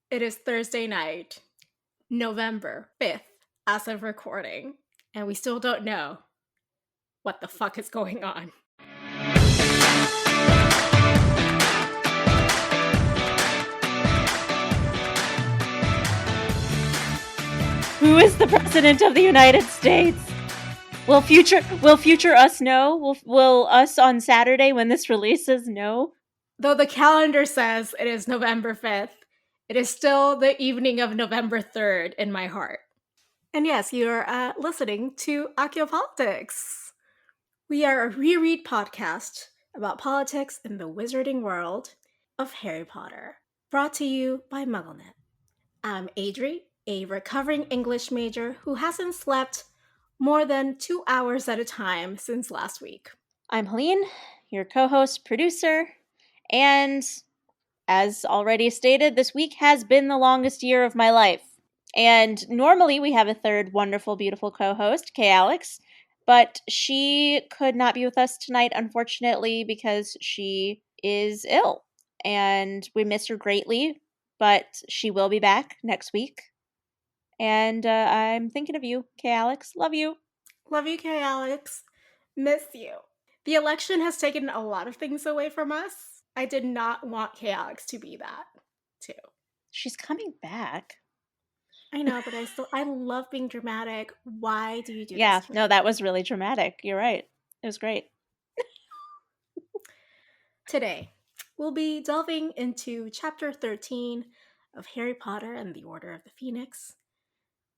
It is Thursday night, November 5th, as of recording, and we still don't know what the fuck is going on. Who is the president of the United States? Will future us know? Will us on Saturday when this releases know? Though the calendar says it is November 5th, it is still the evening of November 3rd in my heart. And yes, you're listening to Archaeopolitics. We are a reread podcast about politics in the wizarding world of Harry Potter, brought to you by MuggleNet. I'm Adri, a recovering English major who hasn't slept more than 2 hours at a time since last week. I'm Helene, your co-host, producer, and as already stated, this week has been the longest year of my life. And normally we have a third wonderful, beautiful co-host, Kay Alex, but she could not be with us tonight, unfortunately, because she is ill. And we miss her greatly, but she will be back next week. And I'm thinking of you, Kay Alex. Love you. Love you, Kay Alex. Miss you. The election has taken a lot of things away from us. I did not want Kay Alex to be that, too. She's coming back. I know, but I love being dramatic. Why do you do Yeah, this to me? no, that was really dramatic. You're right. It was great. Today, we'll be delving into Chapter 13 of Harry Potter and the Order of the Phoenix,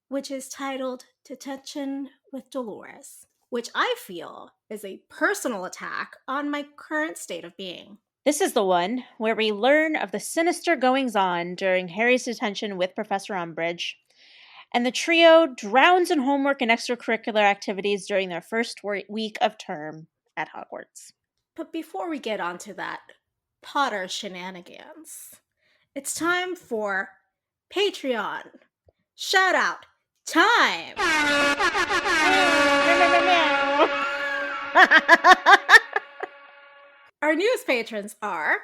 which is titled Detention with Dolores, which I feel is a personal attack on my current state of being. This is the one where we learn of the sinister goings-on during Harry's detention with Professor Umbridge, and the trio drowns in homework and extracurricular activities during their first week of term at Hogwarts. But before we get onto that Potter shenanigans, it's time for Patreon shout out time. Our newest patrons are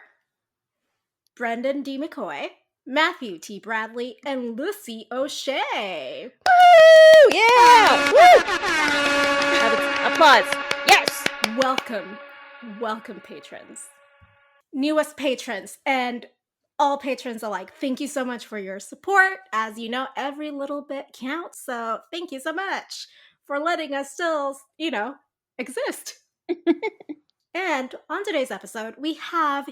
Brendan D. McCoy, Matthew T. Bradley, and Lucy O'Shea. Woo! Yeah! Woo! Applause. Yes! Welcome, patrons. Newest patrons and all patrons alike, thank you so much for your support. As you know, every little bit counts, so thank you so much for letting us still, exist. And on today's episode, we have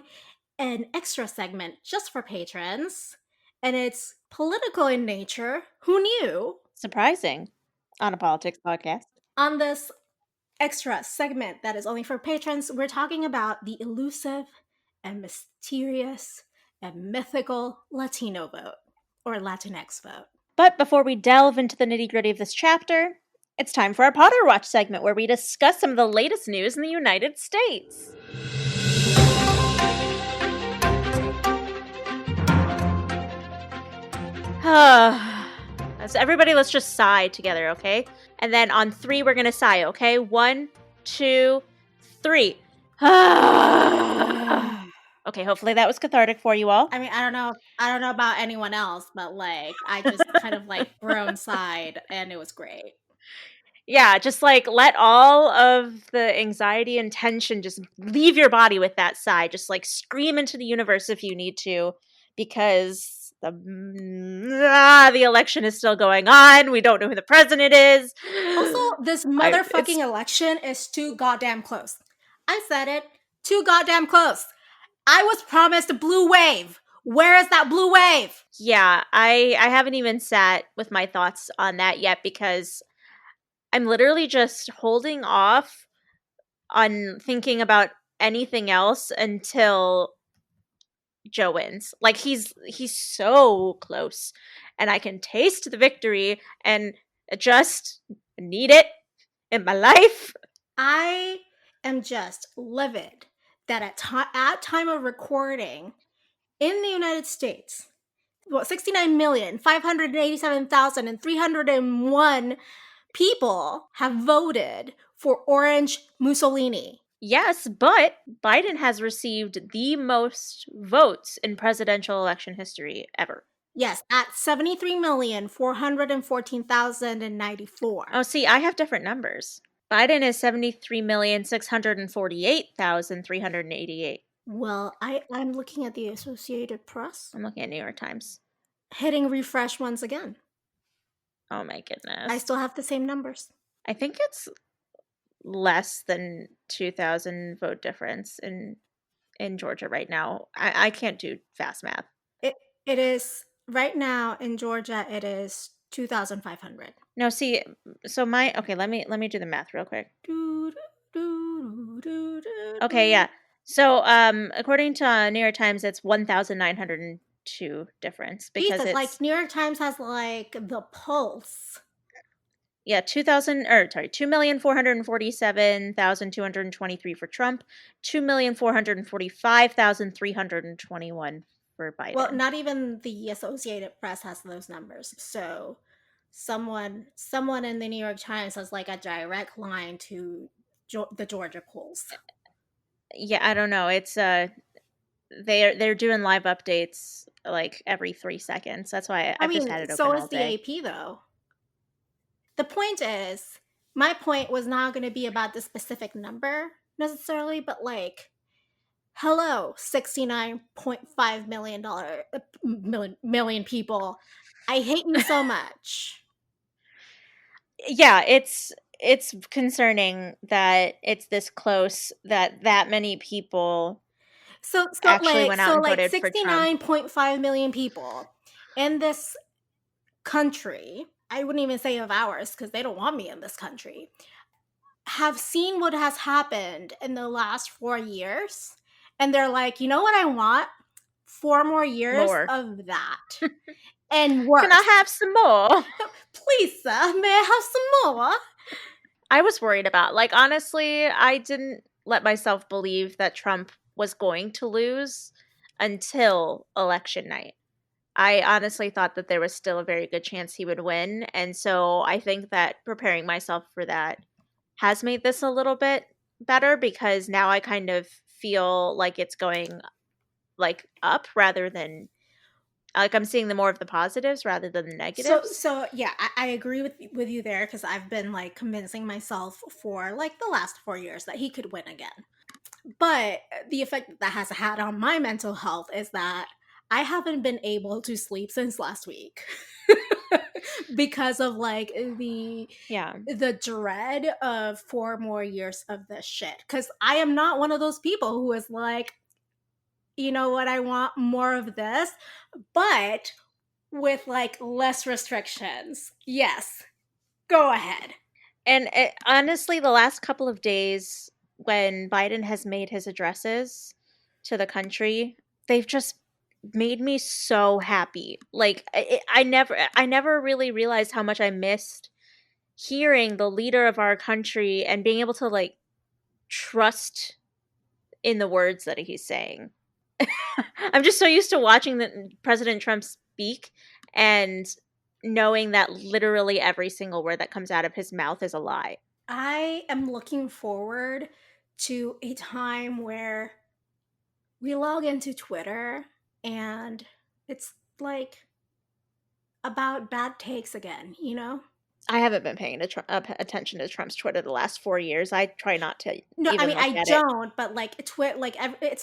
an extra segment just for patrons, and it's political in nature. Who knew? Surprising on a politics podcast. On this extra segment that is only for patrons, we're talking about the elusive and mysterious and mythical Latino vote, or Latinx vote. But before we delve into the nitty-gritty of this chapter, it's time for our Potter Watch segment where we discuss some of the latest news in the United States. So everybody, let's just sigh together, okay? And then on 3, we're going to sigh, okay? 1, 2, 3. Okay, hopefully that was cathartic for you all. I mean, I don't know about anyone else, but I just kind of groan sighed, and it was great. Yeah, just let all of the anxiety and tension just leave your body with that sigh. Just scream into the universe if you need to, because the election is still going on. We don't know who the president is. Also, this motherfucking election is too goddamn close. I said it. Too goddamn close. I was promised a blue wave. Where is that blue wave? Yeah, I haven't even sat with my thoughts on that yet because I'm literally just holding off on thinking about anything else until Joe wins. He's so close, and I can taste the victory, and I just need it in my life. I am just livid that at time of recording in the United States, 69,587,301 people have voted for Orange Mussolini. Yes, but Biden has received the most votes in presidential election history ever. Yes, at 73,414,094. Oh, see, I have different numbers. Biden is 73,648,388. Well, I'm looking at the Associated Press. I'm looking at New York Times. Hitting refresh once again. Oh my I goodness. still have the same numbers. I think it's less than 2,000 vote difference in Georgia right now. I can't do fast math. It it is right now in Georgia. It is 2,500. No, see, so my okay, let me do the math real quick. Okay, yeah. So, according to New York Times, it's 1,902 difference because Jesus, like it's New York Times has like the pulse. yeah, 2,000 or sorry, 2,447,223 for Trump, 2,445,321 for Well, Biden. not even the Associated Press has those numbers. So someone in the New York Times has like a direct line to the Georgia polls. Yeah, I don't know. It's they're doing live updates like every 3 seconds. That's why I I've just mean, had it so open is all the day. AP though. The point is, my point was not going to be about the specific number necessarily, but like, hello, 69.5 million people. I hate you so much. Yeah, it's concerning that it's this close that many people actually went out So and like voted for Trump. 69.5 million people in this country, I wouldn't even say of ours because they don't want me in this country, have seen what has happened in the last 4 years. And they're like, you know what I want? 4 more years More. of that. And Can I worse. have some more? Please, sir, may I have some more? I was worried about. Like, honestly, I didn't let myself believe that Trump was going to lose until election night. I honestly thought that there was still a very good chance he would win. And so I think that preparing myself for that has made this a little bit better because now I kind of feel like it's going like up rather than like I'm seeing the more of the positives rather than the negatives. So yeah, I agree with you there because I've been like convincing myself for like the last 4 years that he could win again. But the effect that has had on my mental health is that I haven't been able to sleep since last week because of like Yeah. the dread of 4 more years of this shit. Because I am not one of those people who is like, you know what, I want more of this, but with like less restrictions. Yes, go ahead. And honestly, the last couple of days when Biden has made his addresses to the country, they've just made me so happy. Like I never really realized how much I missed hearing the leader of our country and being able to like trust in the words that he's saying. I'm just so used to watching President Trump speak and knowing that literally every single word that comes out of his mouth is a lie. I am looking forward to a time where we log into Twitter and it's like about bad takes again, you know? I haven't been paying attention to Trump's Twitter the last 4 years. I try not to No, I even mean look I at it. don't, but like it's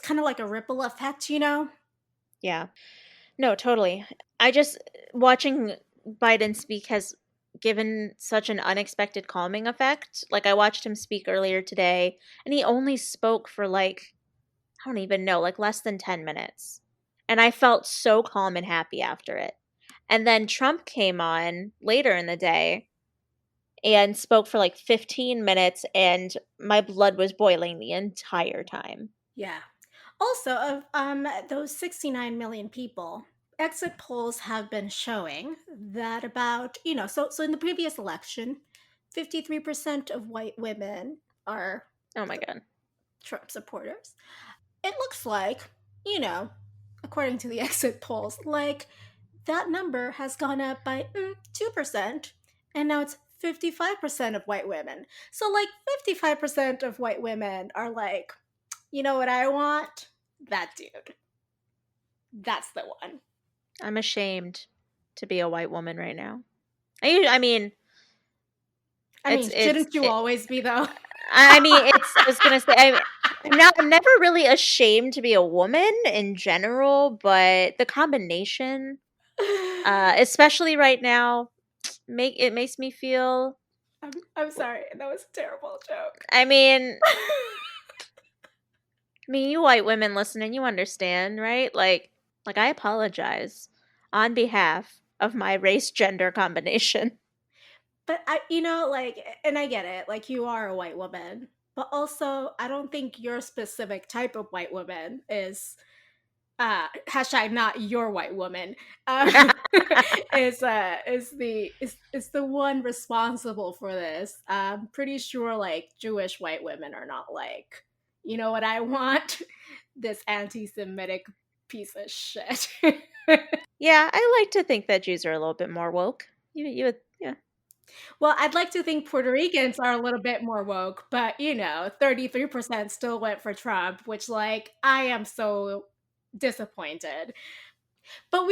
kind of like a ripple effect, you know? Yeah. No, totally. I just watching Biden speak has given such an unexpected calming effect. Like I watched him speak earlier today and he only spoke for like I don't even know, like less than 10 minutes. And I felt so calm and happy after it. And then Trump came on later in the day and spoke for like 15 minutes and my blood was boiling the entire time. Yeah. Also, of those 69 million people, exit polls have been showing that about, so in the previous election, 53% of white women are Oh my god. Trump supporters. It looks like, you know, according to the exit polls, like that number has gone up by 2%, and now it's 55% of white women. So, like, 55% of white women are like, you know what I want? That dude. That's the one. I'm ashamed to be a white woman right now. I mean, I mean, shouldn't you always be though? it's. I was gonna say, I'm never really ashamed to be a woman in general, but the combination, especially right now, makes me feel. I'm sorry. That was a terrible joke. I mean, you white women listening, you understand, right? Like I apologize on behalf of my race gender combination. But like, and I get it. Like, you are a white woman, but also, I don't think your specific type of white woman is hashtag not your white woman is the one responsible for this. I'm pretty sure like Jewish white women are not like, you know what I want? This anti-Semitic piece of shit. Yeah, I like to think that Jews are a little bit more woke. You would, yeah. Well, I'd like to think Puerto Ricans are a little bit more woke, but 33% still went for Trump, which like I am so disappointed. But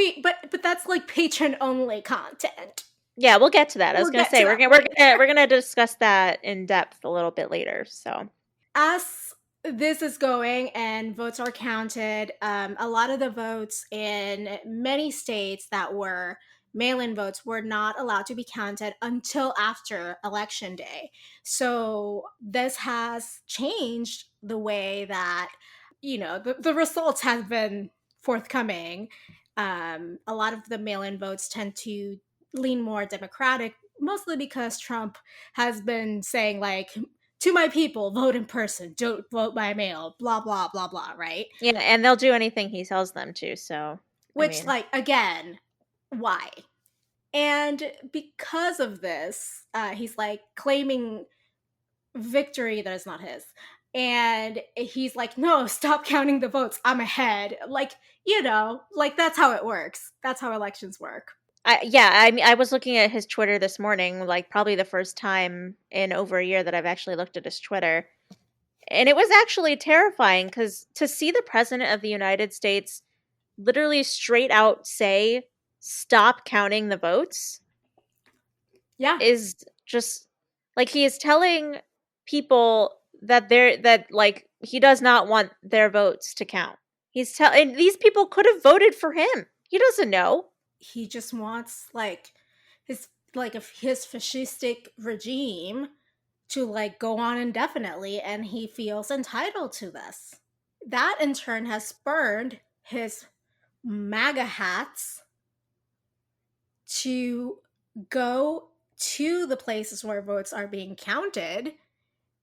that's like patron only content. Yeah, we'll get to that. I was We'll gonna get say to that later. we're gonna discuss that in depth a little bit later. So As this is going and votes are counted, a lot of the votes in many states that were mail-in votes were not allowed to be counted until after election day. So this has changed the way that the results have been forthcoming. A lot of the mail-in votes tend to lean more democratic, mostly because Trump has been saying like, to my people, vote in person, don't vote by mail, blah blah blah blah, right? yeah, and they'll do anything he tells them to. So I Which, mean, like, again, why? And because of this, he's like claiming victory that is not his. And he's like, no, stop counting the votes. I'm ahead. Like, like that's how it works. That's how elections work. I mean, I was looking at his Twitter this morning, like probably the first time in over a year that I've actually looked at his Twitter. And it was actually terrifying because to see the president of the United States literally straight out say, stop counting the votes Yeah. is just like he is telling people that like he does not want their votes to count. He's telling these people could have voted for him. He doesn't know. He just wants like his fascistic regime to like go on indefinitely, and he feels entitled to this. That in turn has spurred his MAGA hats to go to the places where votes are being counted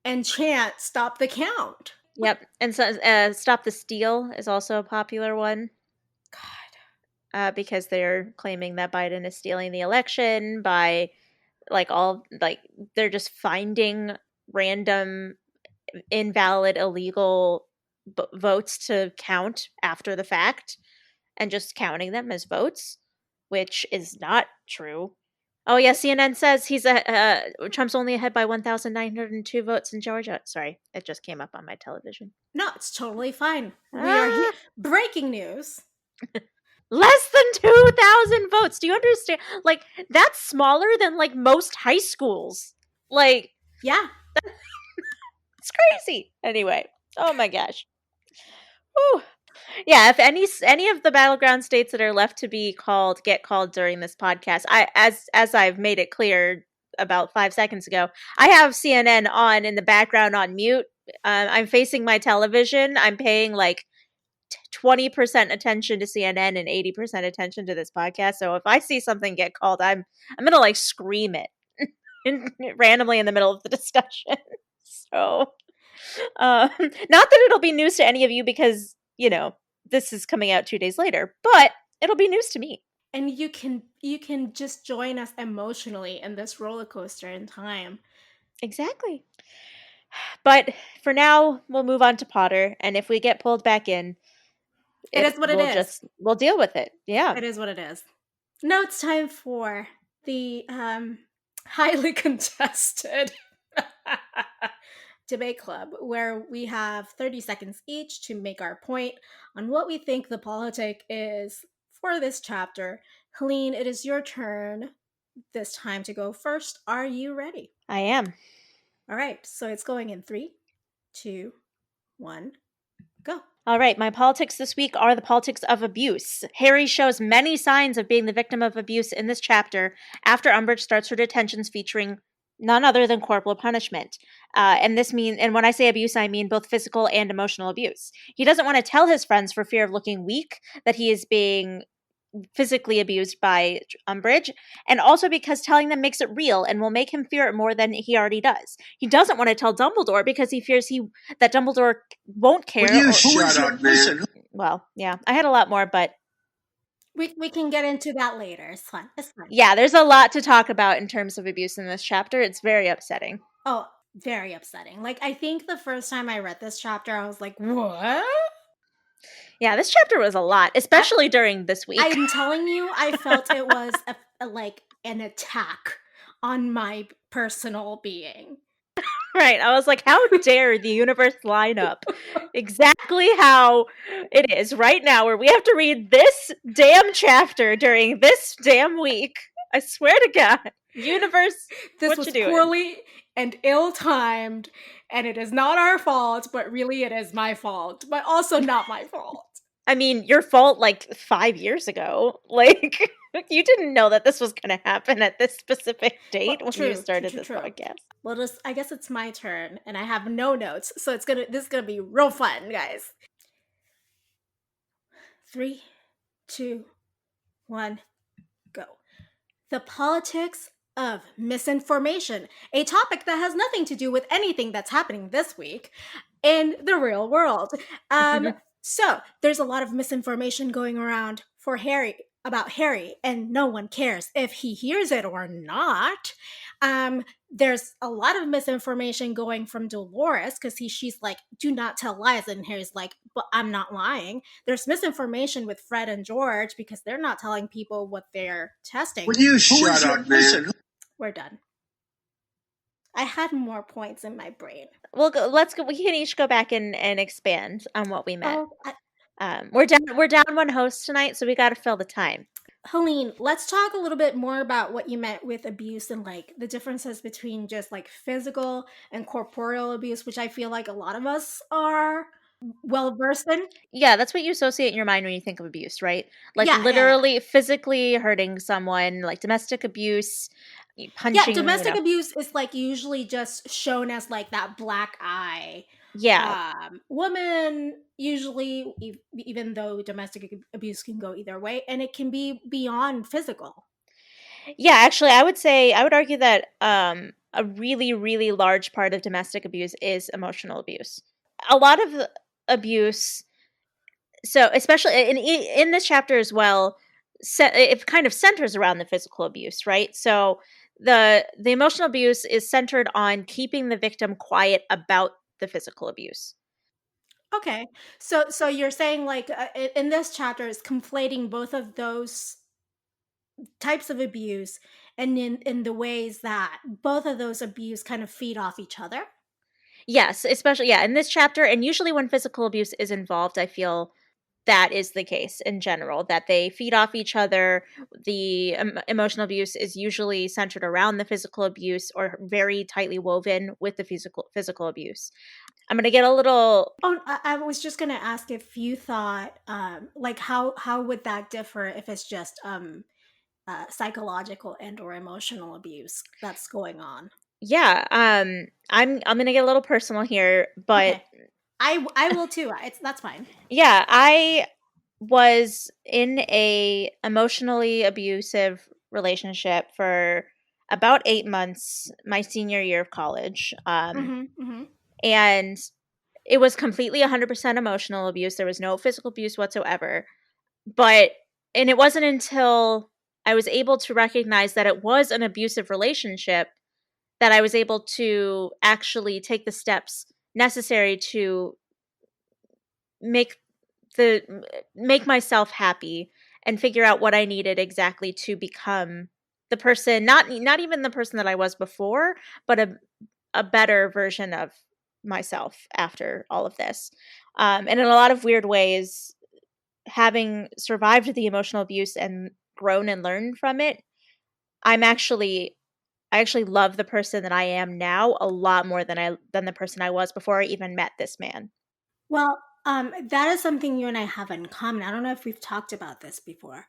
and chant stop the count. Yep. And so stop the steal is also a popular one. God. Because they're claiming that Biden is stealing the election by like they're just finding random invalid illegal votes to count after the fact and just counting them as votes, which is not true. Oh yeah, CNN says Trump's only ahead by 1,902 votes in Georgia. Sorry, it just came up on my television. No, it's totally fine. We are here. Ah, Breaking news. less than 2,000 votes. Do you understand? Like that's smaller than like most high schools. Like Yeah. it's crazy. Anyway, oh my gosh. Whew. Yeah, if any of the battleground states that are left to be called get called during this podcast, I as I've made it clear about 5 seconds ago, I have CNN on in the background on mute. I'm facing my television. I'm paying like 20% attention to CNN and 80% attention to this podcast. So if I see something get called, I'm gonna like scream it randomly in the middle of the discussion. So, not that it'll be news to any of you because this is coming out 2 days later, but it'll be news to me. And you can just join us emotionally in this roller coaster in time. Exactly. But for now, we'll move on to Potter, and if we get pulled back in, It is what it is. we'll deal with it. Yeah. It is what it is. Now it's time for the highly contested debate club, where we have 30 seconds each to make our point on what we think the politic is for this chapter. Helene, it is your turn this time to go first. Are you ready? I am. All right, so it's going in 3, 2, 1, go. All right, my politics this week are the politics of abuse. Harry shows many signs of being the victim of abuse in this chapter after Umbridge starts her detentions featuring none other than corporal punishment. And when I say abuse, I mean both physical and emotional abuse. He doesn't want to tell his friends for fear of looking weak that he is being physically abused by Umbridge, and also because telling them makes it real and will make him fear it more than he already does. He doesn't want to tell Dumbledore because he fears that Dumbledore won't care. Will you shut up, man? Well, yeah, I had a lot more, but we can get into that later. It's fine. It's fine. yeah, there's a lot to talk about in terms of abuse in this chapter. It's very upsetting. Oh, very upsetting. Like, I think the first time I read this chapter, I was like, what? Yeah, this chapter was a lot, especially during this week. I'm telling you, I felt it was like an attack on my personal being. Right. I was like, how dare the universe line up exactly how it is right now, where we have to read this damn chapter during this damn week. I swear to God. Universe, this what was you doing? Poorly and ill-timed, and it is not our fault, but really it is my fault, but also not my fault. I mean, your fault like 5 years ago. Like, you didn't know that this was going to happen at this specific date when you started this podcast. Well, I guess it's my turn, and I have no notes, so this is gonna be real fun, guys. 3, 2, 1, go. The politics of misinformation, a topic that has nothing to do with anything that's happening this week in the real world. So there's a lot of misinformation going around about Harry, and no one cares if he hears it or not. There's a lot of misinformation going from Dolores because she's like, do not tell lies, and Harry's like, but I'm not lying. There's misinformation with Fred and George because they're not telling people what they're testing. Will you shut up, man? We're done. I had more points in my brain. Well, let's go. We can each go back and expand on what we meant. We're down one host tonight, so we got to fill the time. Helene, let's talk a little bit more about what you meant with abuse and like the differences between just like physical and corporeal abuse, which I feel like a lot of us are well versed in. Yeah, that's what you associate in your mind when you think of abuse, right? Like literally physically hurting someone, like domestic abuse. Punching, yeah, domestic abuse is like usually just shown as like that black eye. Yeah. Woman usually, even though domestic abuse can go either way, and it can be beyond physical. Yeah, actually, I would argue that a really, really large part of domestic abuse is emotional abuse. A lot of abuse, so especially in this chapter as well, it kind of centers around the physical abuse, right? So the emotional abuse is centered on keeping the victim quiet about the physical abuse. Okay, so you're saying like in this chapter is conflating both of those types of abuse, and in the ways that both of those abuse kind of feed off each other. Yes, especially in this chapter, and usually when physical abuse is involved, I feel that is the case in general, that they feed off each other. The emotional abuse is usually centered around the physical abuse or very tightly woven with the physical abuse. I'm going to get a little... Oh, I was just going to ask if you thought, like, how would that differ if it's just psychological and or emotional abuse that's going on? Yeah, I'm going to get a little personal here, but... Okay. I will too. That's fine. Yeah, I was in a emotionally abusive relationship for about 8 months, my senior year of college. And it was completely 100% emotional abuse. There was no physical abuse whatsoever. And it wasn't until I was able to recognize that it was an abusive relationship that I was able to actually take the steps necessary to make myself happy and figure out what I needed exactly to become the person, not even the person that I was before, but a better version of myself after all of this. And in a lot of weird ways, having survived the emotional abuse and grown and learned from it, I actually love the person that I am now a lot more than the person I was before I even met this man. Well, that is something you and I have in common. I don't know if we've talked about this before.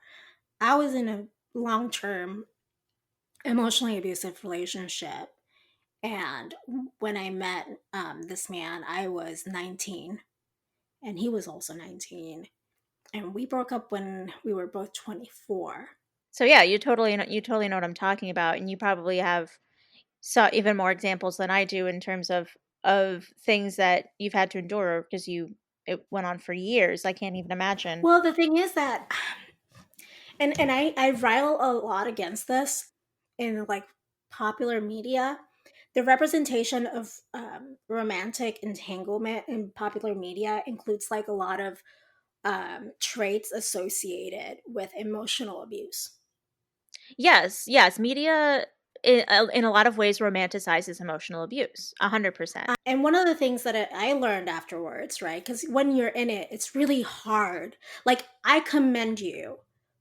I was in a long-term emotionally abusive relationship, and when I met this man, I was 19, and he was also 19, and we broke up when we were both 24. So yeah, you totally know what I'm talking about, and you probably have saw even more examples than I do in terms of things that you've had to endure because it went on for years. I can't even imagine. Well, the thing is that, and I rile a lot against this in like popular media. The representation of romantic entanglement in popular media includes like a lot of traits associated with emotional abuse. Yes, yes, media in a lot of ways romanticizes emotional abuse. 100%. And one of the things that I learned afterwards, right? Because when you're in it, it's really hard. Like, I commend you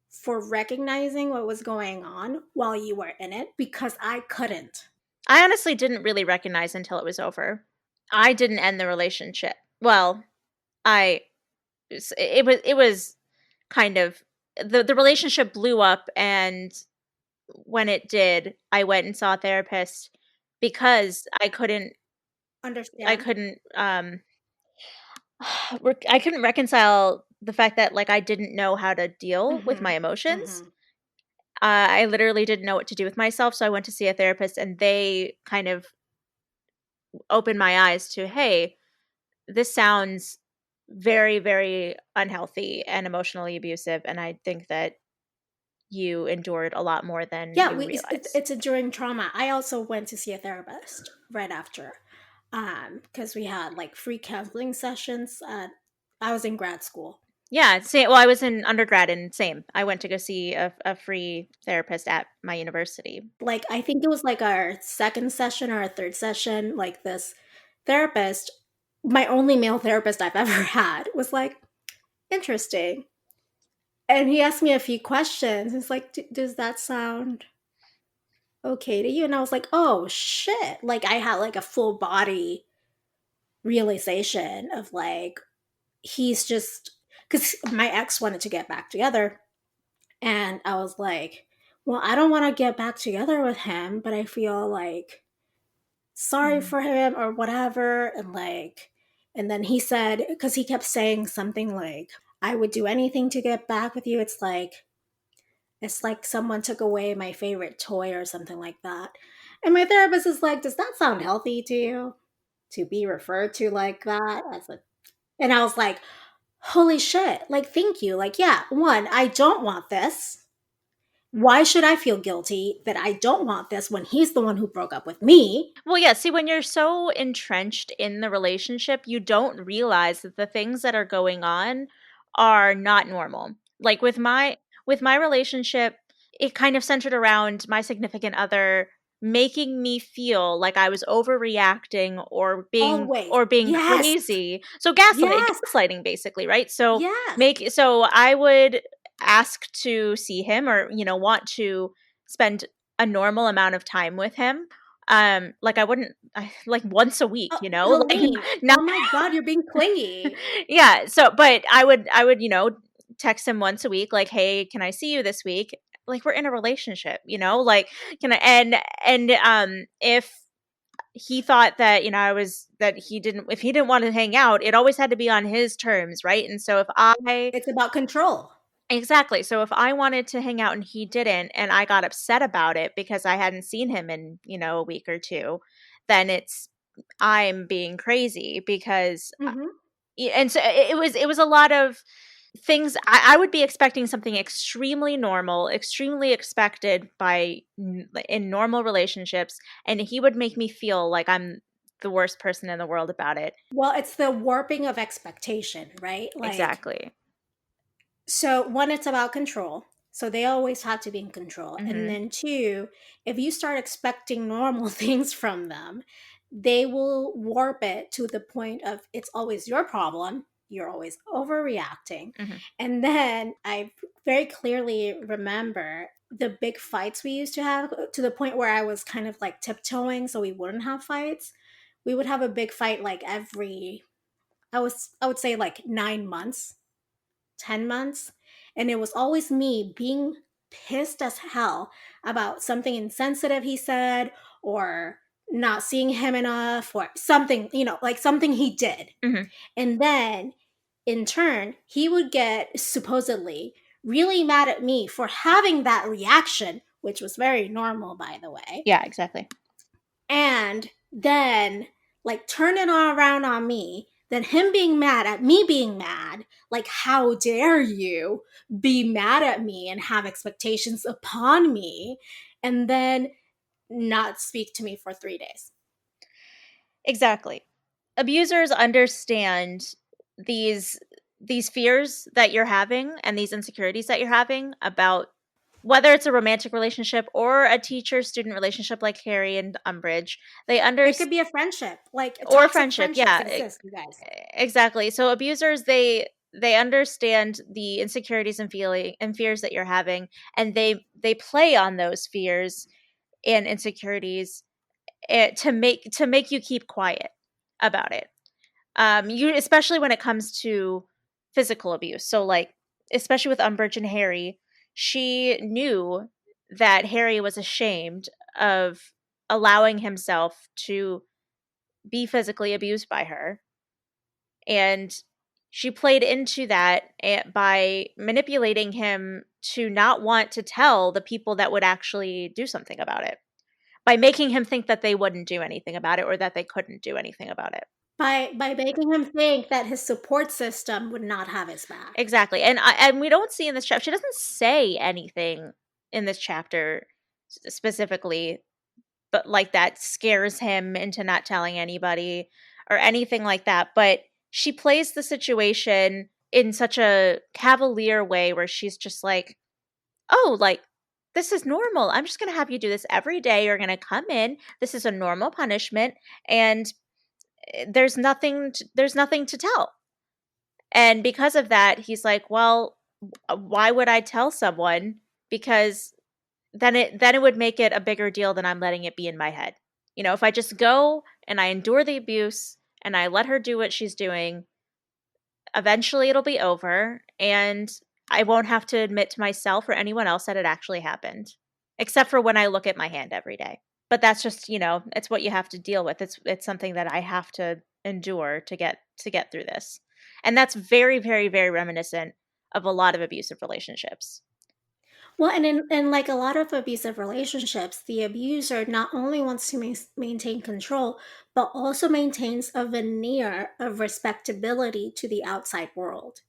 for recognizing what was going on while you were in it because I couldn't. I honestly didn't really recognize until it was over. I didn't end the relationship. Well, I it was kind of the relationship blew up, and when it did, I went and saw a therapist because I Understand? couldn't I couldn't reconcile the fact that like I didn't know how to deal with Mm-hmm. my emotions. Mm-hmm. I literally didn't know what to do with myself, so I went to see a therapist, and they kind of opened my eyes to, hey, this sounds very, very unhealthy and emotionally abusive, and I think that you endured a lot more than Yeah, you realize. it's enduring trauma. I also went to see a therapist right after, because we had like free counseling sessions. I was in grad school. Yeah, same. Well, I was in undergrad, and same. I went to go see a free therapist at my university. Like, I think it was like our second session or our third session. Like, this therapist, my only male therapist I've ever had, was like, interesting. And he asked me a few questions. He's like, does that sound okay to you? And I was like, oh shit. Like, I had like a full body realization of like, he's just, because my ex wanted to get back together. And I was like, well, I don't want to get back together with him, but I feel like sorry Mhm. for him or whatever. And like, and then he said, because he kept saying something like, I would do anything to get back with you. It's like someone took away my favorite toy or something like that. And my therapist is like, does that sound healthy to you to be referred to like that? And I was like, holy shit. Like, thank you. Like, yeah, one, I don't want this. Why should I feel guilty that I don't want this when he's the one who broke up with me? Well, yeah, see, when you're so entrenched in the relationship, you don't realize that the things that are going on are not normal. Like with my relationship, it kind of centered around my significant other making me feel like I was overreacting Always. or being Yes. crazy. So Yes. gaslighting basically, right? Yes. So I would ask to see him or want to spend a normal amount of time with him, like like once a week, Oh, like Helene. not Oh my God, you're being clingy. yeah, so but I would text him once a week like, hey, can I see you this week? Like, we're in a relationship, like, can I if he thought that I was that he didn't if he didn't want to hang out, it always had to be on his terms, right? And so if I It's about control. exactly. So if I wanted to hang out and he didn't, and I got upset about it because I hadn't seen him in, a week or two, then I'm being crazy because Hmm. and so it was a lot of things. I would be expecting something extremely normal, extremely expected in normal relationships, and he would make me feel like I'm the worst person in the world about it. Well, it's the warping of expectation, right? Like, Exactly. so one, it's about control. So they always have to be in control. And Mhm. then two, if you start expecting normal things from them, they will warp it to the point of it's always your problem. you're always overreacting. Mhm. And then I very clearly remember the big fights we used to have, to the point where I was kind of like tiptoeing so we wouldn't have fights. We would have a big fight like every, I would say like 9 months, 10 months. And it was always me being pissed as hell about something insensitive he said, or not seeing him enough, or something, like something he did. Mhm. And then in turn, he would get supposedly really mad at me for having that reaction, which was very normal, by the way. Yeah, exactly. And then like turn it all around on me, then him being mad at me being mad, like how dare you be mad at me and have expectations upon me, and then not speak to me for 3 days. Exactly. Abusers understand these fears that you're having and these insecurities that you're having about whether it's a romantic relationship or a teacher-student relationship like Harry and Umbridge. They It understand, could be a friendship, like or toxic friendship. friendships Yeah, exist, you guys. exactly. So abusers, they understand the insecurities and fears that you're having, and they play on those fears and insecurities, to make you keep quiet about it. You, especially when it comes to physical abuse. So like, especially with Umbridge and Harry, she knew that Harry was ashamed of allowing himself to be physically abused by her, and she played into that by manipulating him to not want to tell the people that would actually do something about it, by making him think that they wouldn't do anything about it or that they couldn't do anything about it. By making him think that his support system would not have his back. Exactly. And we don't see in this chapter, she doesn't say anything in this chapter specifically, but like that scares him into not telling anybody or anything like that. But she plays the situation in such a cavalier way where she's just like, oh, like, this is normal. I'm just going to have you do this every day. You're going to come in. This is a normal punishment. And there's nothing to tell. And because of that, he's like, well, why would I tell someone? Because then it would make it a bigger deal than I'm letting it be in my head. You know, if I just go and I endure the abuse and I let her do what she's doing, eventually it'll be over and I won't have to admit to myself or anyone else that it actually happened. Except for when I look at my hand every day. But that's just, it's what you have to deal with. It's something that I have to endure to get through this. And that's very, very, very reminiscent of a lot of abusive relationships. Well, and in like a lot of abusive relationships, the abuser not only wants to maintain control, but also maintains a veneer of respectability to the outside world.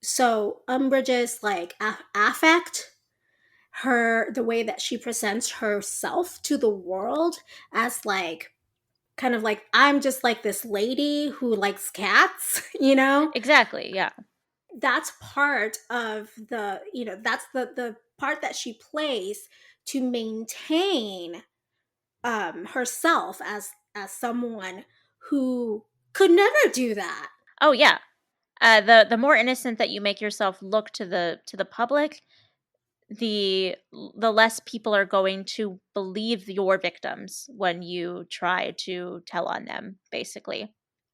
So Umbridge's like affect, the way that she presents herself to the world as like kind of like, I'm just like this lady who likes cats, you know? Exactly, yeah. That's part of the, that's the part that she plays to maintain herself as someone who could never do that. Oh yeah. The more innocent that you make yourself look to the public, the less people are going to believe your victims when you try to tell on them, basically.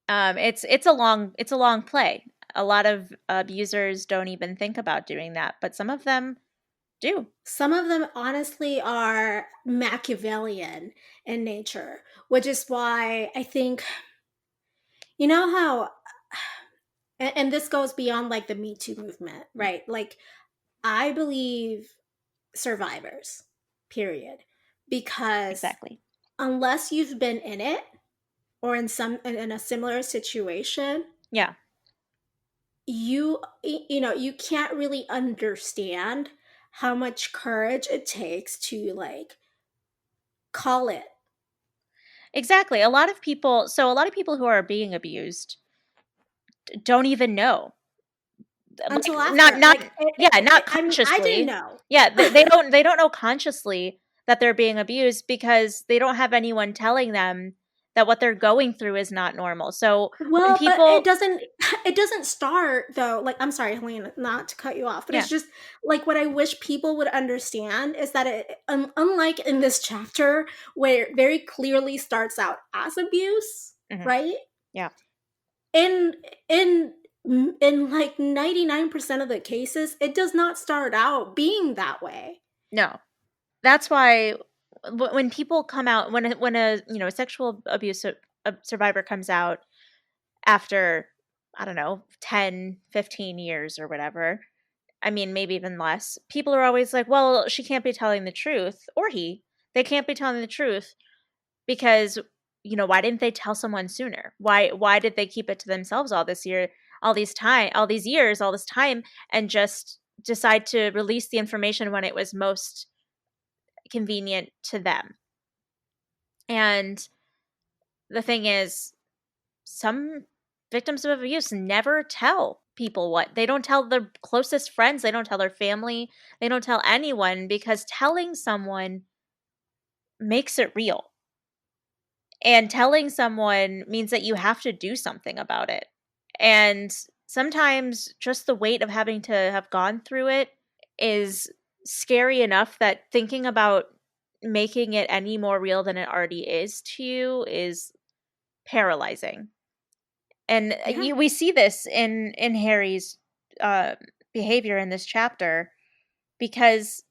It's a long play. A lot of abusers don't even think about doing that, but some of them do. Some of them honestly are Machiavellian in nature, which is why I think, you know how, and this goes beyond like the Me Too movement, right? Like, I believe survivors, period. Because Exactly. unless you've been in it or in a similar situation, Yeah. you can't really understand how much courage it takes to like call it Exactly. A lot of people who are being abused don't even know. until Like after. not Like, yeah, not I mean, I didn't consciously. know. Yeah, they don't know consciously that they're being abused because they don't have anyone telling them that what they're going through is not normal. So when Well, but people it doesn't start though. Like, I'm sorry, Helene, not to cut you off, but yeah. it's just like what I wish people would understand is that unlike in this chapter where it very clearly starts out as abuse, Mhm. right? Yeah. In in in like 99% of the cases, it does not start out being that way. No. That's why when people come out, when a a sexual abuse survivor comes out after, I don't know, 10, 15 years or whatever, I mean, maybe even less, people are always like, well, she can't be telling the truth, or they can't be telling the truth because, why didn't they tell someone sooner? Why did they keep it to themselves all these years, all this time, and just decide to release the information when it was most convenient to them? And the thing is, some victims of abuse never tell people what. They don't tell their closest friends, they don't tell their family, they don't tell anyone because telling someone makes it real. And telling someone means that you have to do something about it. And sometimes just the weight of having to have gone through it is scary enough that thinking about making it any more real than it already is to you is paralyzing. And Yeah. we see this in Harry's uh, behavior in this chapter because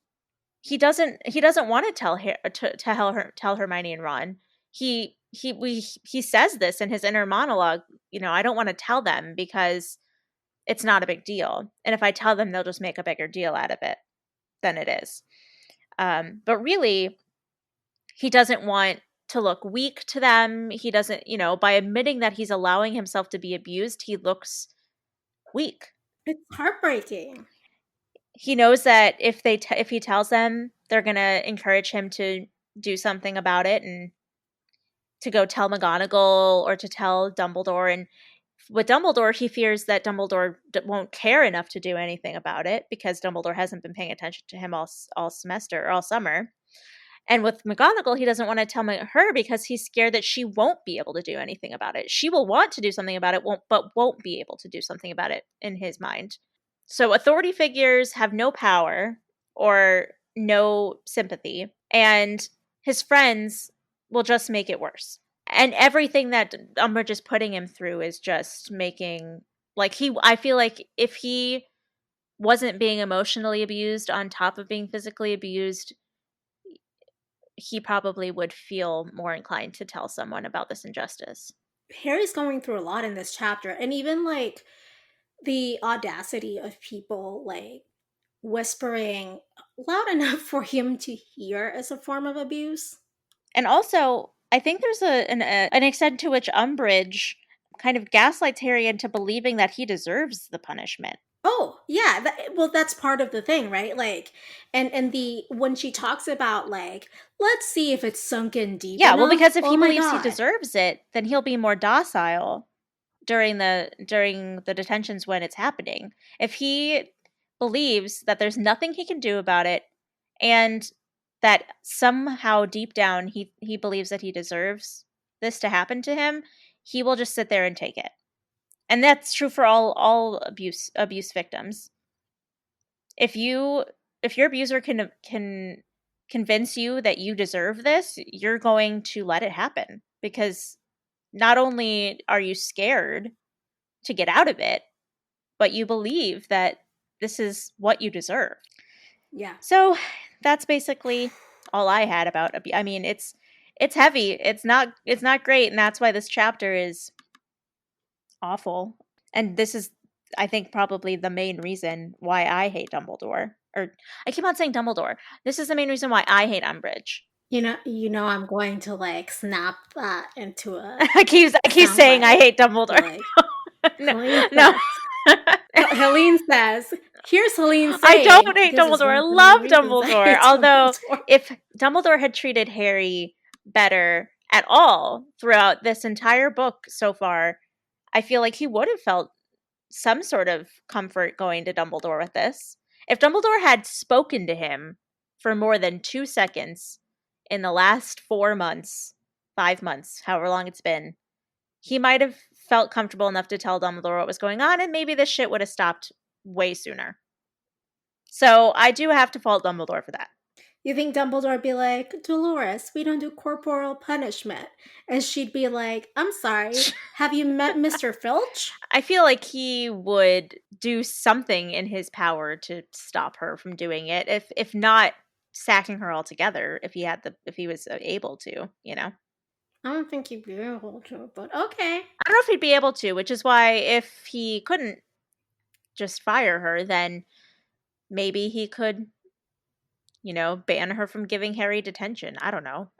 he doesn't want to tell Hermione and Ron. He says this in his inner monologue. I don't want to tell them because it's not a big deal, and if I tell them, they'll just make a bigger deal out of it than it is. But really, he doesn't want to look weak to them. He doesn't, by admitting that he's allowing himself to be abused, he looks weak. It's heartbreaking. He knows that if he tells them, they're gonna encourage him to do something about it and to go tell McGonagall or to tell Dumbledore. And with Dumbledore, he fears that Dumbledore won't care enough to do anything about it because Dumbledore hasn't been paying attention to him all semester or all summer. And with McGonagall, he doesn't want to tell her because he's scared that she won't be able to do anything about it. She will want to do something about it, but won't be able to do something about it in his mind. So authority figures have no power or no sympathy, and his friends will just make it worse. And everything that Umbridge is putting him through is just making I feel like if he wasn't being emotionally abused on top of being physically abused, he probably would feel more inclined to tell someone about this injustice. Harry's going through a lot in this chapter, and even like the audacity of people like whispering loud enough for him to hear as a form of abuse. And also, I think there's an extent to which Umbridge kind of gaslights Harry into believing that he deserves the punishment. Oh, yeah, well that's part of the thing, right? Like and the when she talks about like let's see if it's sunken deep Yeah, well, enough. because if Oh he my believes he god. deserves it, then he'll be more docile during the detentions when it's happening. If he believes that there's nothing he can do about it and that somehow deep down he believes that he deserves this to happen to him, he will just sit there and take it. And that's true for all abuse victims. If your abuser can convince you that you deserve this, you're going to let it happen because not only are you scared to get out of it, but you believe that this is what you deserve. Yeah. So that's basically all I had about I mean, it's heavy. It's not great, and that's why this chapter is awful. And this is, I think, probably the main reason why I hate Dumbledore. Or I keep on saying Dumbledore. This is the main reason why I hate Umbridge. I'm going to like snap that into a I keep saying I soundbite. hate Be Dumbledore. like, No, Helene no. says. Helene says, here's Helene I saying, don't hate this is Dumbledore. one I of the main love reasons I Dumbledore. hate Although, Dumbledore. if Dumbledore had treated Harry better at all throughout this entire book so far, I feel like he would have felt some sort of comfort going to Dumbledore with this. If Dumbledore had spoken to him for more than 2 seconds in the last 4 months, 5 months, however long it's been, he might have felt comfortable enough to tell Dumbledore what was going on, and maybe this shit would have stopped way sooner. So I do have to fault Dumbledore for that. You think Dumbledore would be like, Dolores, we don't do corporal punishment. And she'd be like, I'm sorry, have you met Mr. Filch? I feel like he would do something in his power to stop her from doing it, if not sacking her altogether, if he was able to, you know. I don't think he'd be able to, but okay. I don't know if he'd be able to, which is why if he couldn't just fire her, then maybe he could, you know, ban her from giving Harry detention. I don't know.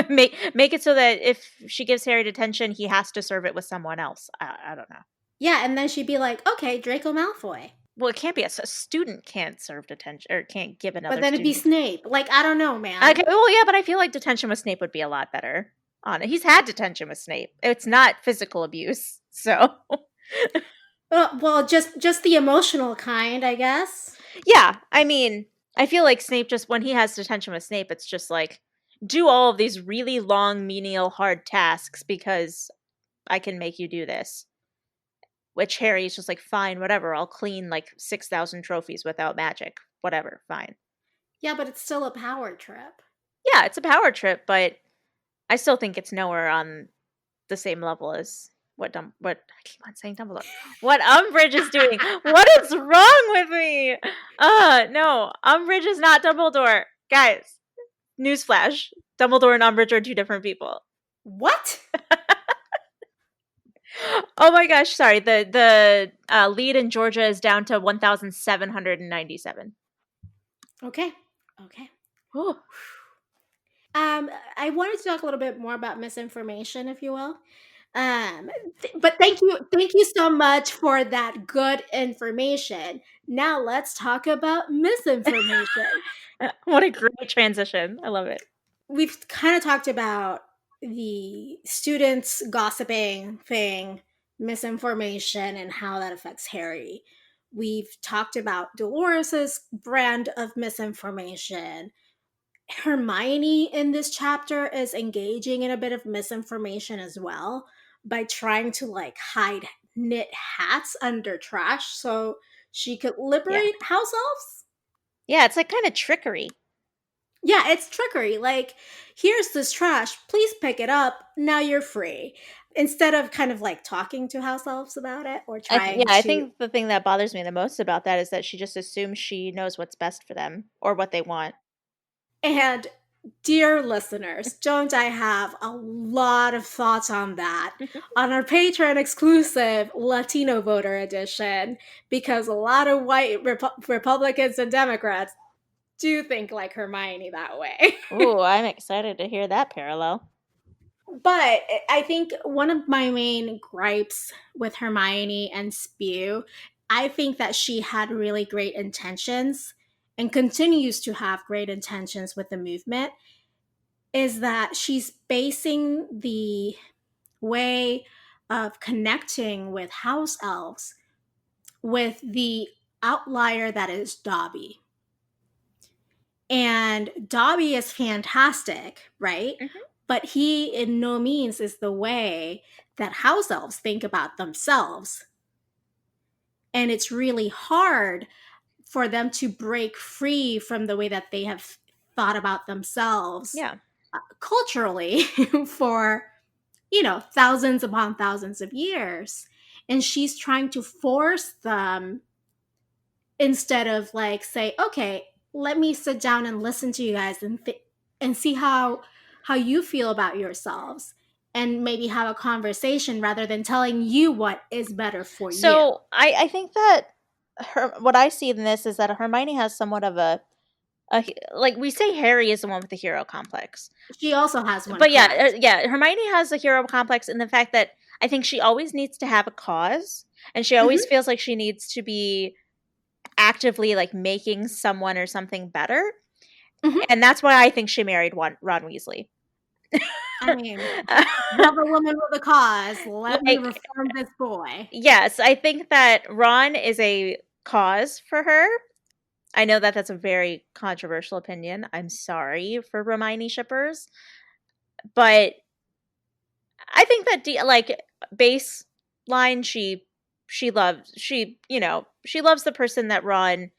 Make it so that if she gives Harry detention, he has to serve it with someone else. I don't know. Yeah, and then she'd be like, okay, Draco Malfoy. Well, it can't be a student can't serve detention or can't give another. But then it'd be Snape. Like, I don't know, man. Okay, well, yeah, but I feel like detention with Snape would be a lot better. On it, he's had detention with Snape. It's not physical abuse, so. Well, just the emotional kind, I guess. Yeah, I mean, I feel like Snape just when he has detention with Snape, it's just like do all of these really long, menial, hard tasks because I can make you do this. Which Harry's just like, fine, whatever. I'll clean like 6,000 trophies without magic. Whatever, fine. Yeah, but it's still a power trip. Yeah, it's a power trip, but I still think it's nowhere on the same level as what I keep on saying Dumbledore. What Umbridge is doing. What is wrong with me? No, Umbridge is not Dumbledore. Guys, newsflash. Dumbledore and Umbridge are two different people. What? Oh my gosh, sorry. The lead in Georgia is down to 1,797. Okay. Ooh. I wanted to talk a little bit more about misinformation, if you will. But thank you so much for that good information. Now let's talk about misinformation. What a great transition. I love it. We've kind of talked about the students gossiping thing, misinformation, and how that affects Harry. We've talked about Dolores's brand of misinformation. Hermione in this chapter is engaging in a bit of misinformation as well by trying to like hide knit hats under trash so she could liberate house elves. Yeah, it's like kind of trickery. Yeah, it's trickery. Like, here's this trash. Please pick it up. Now you're free. Instead of kind of like talking to house elves about it or trying I think the thing that bothers me the most about that is that she just assumes she knows what's best for them or what they want. And dear listeners, don't I have a lot of thoughts on that on our Patreon exclusive Latino voter edition, because a lot of white Republicans and Democrats do think like Hermione that way. Ooh, I'm excited to hear that parallel. But I think one of my main gripes with Hermione and Spew, I think that she had really great intentions and continues to have great intentions with the movement, is that she's basing the way of connecting with house elves with the outlier that is Dobby. And Dobby is fantastic, right? Mm-hmm. But he in no means is the way that house elves think about themselves. And it's really hard for them to break free from the way that they have thought about themselves culturally for, thousands upon thousands of years. And she's trying to force them, instead of like say, okay, let me sit down and listen to you guys and see how you feel about yourselves, and maybe have a conversation rather than telling you what is better for you. So I think that what I see in this is that Hermione has somewhat of a like we say Harry is the one with the hero complex. She also has one. But yeah, Hermione has a hero complex in the fact that I think she always needs to have a cause, and she always feels like she needs to be actively like making someone or something better. And that's why I think she married Ron Weasley. I mean, have a woman with a cause. Let me reform this boy. Yes, I think that Ron is a cause for her. I know that that's a very controversial opinion. I'm sorry for Hermione shippers. But I think that baseline she loves the person that Ron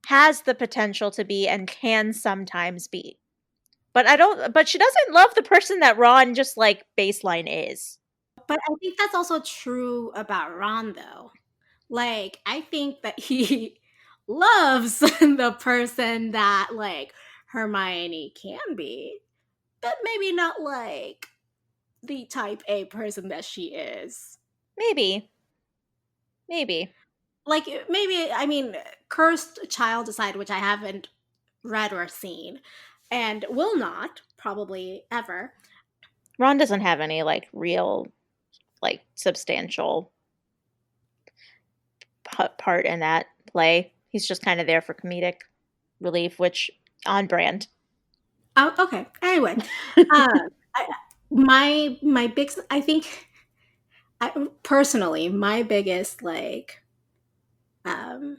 has the potential to be and can sometimes be. But she doesn't love the person that Ron just like baseline is. But I think that's also true about Ron, though. Like, I think that he loves the person that, like, Hermione can be, but maybe not, like, the type A person that she is. Maybe. Maybe. Like, maybe, I mean, Cursed Child aside, which I haven't read or seen, and will not, probably ever. Ron doesn't have any like real like substantial part in that play. He's just kind of there for comedic relief, which on brand. Oh, okay. Anyway, I, my big, I think, personally, my biggest like um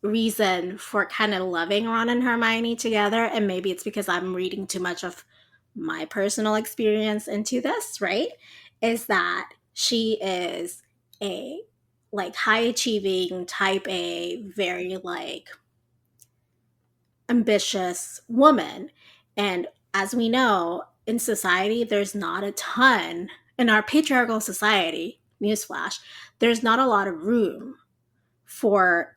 reason for kind of loving Ron and Hermione together, and maybe it's because I'm reading too much of my personal experience into this, right? Is that she is a like high achieving type A, very like ambitious woman. And as we know, in society, there's not a ton, in our patriarchal society, newsflash, there's not a lot of room for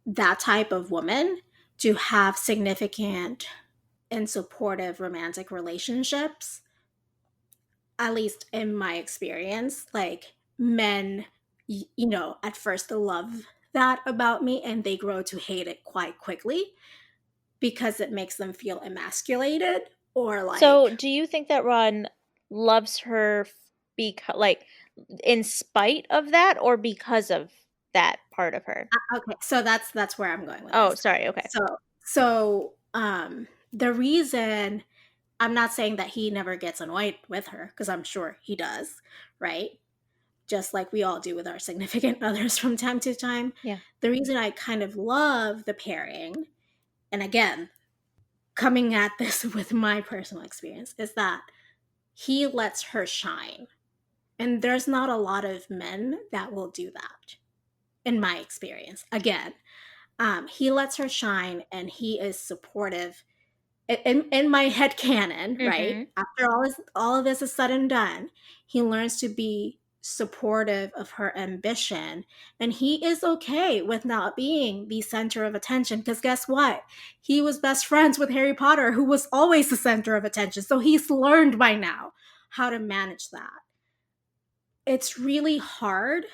that type of woman to have significant and supportive romantic relationships. At least in my experience, like men, at first love that about me and they grow to hate it quite quickly because it makes them feel emasculated or So, like. do you think that Ron loves her because, like, in spite of that, or because of that part of her? Okay, so that's where I'm going with Oh, this. sorry. Okay. So the reason, I'm not saying that he never gets annoyed with her, because I'm sure he does, right? Just like we all do with our significant others from time to time. Yeah. The reason I kind of love the pairing, and again, coming at this with my personal experience, is that he lets her shine. And there's not a lot of men that will do that, in my experience. Again, he lets her shine and he is supportive. In my head canon, right? Mm-hmm. After all of this is said and done, he learns to be supportive of her ambition, and he is okay with not being the center of attention, because guess what? He was best friends with Harry Potter, who was always the center of attention. So he's learned by now how to manage that. It's really hard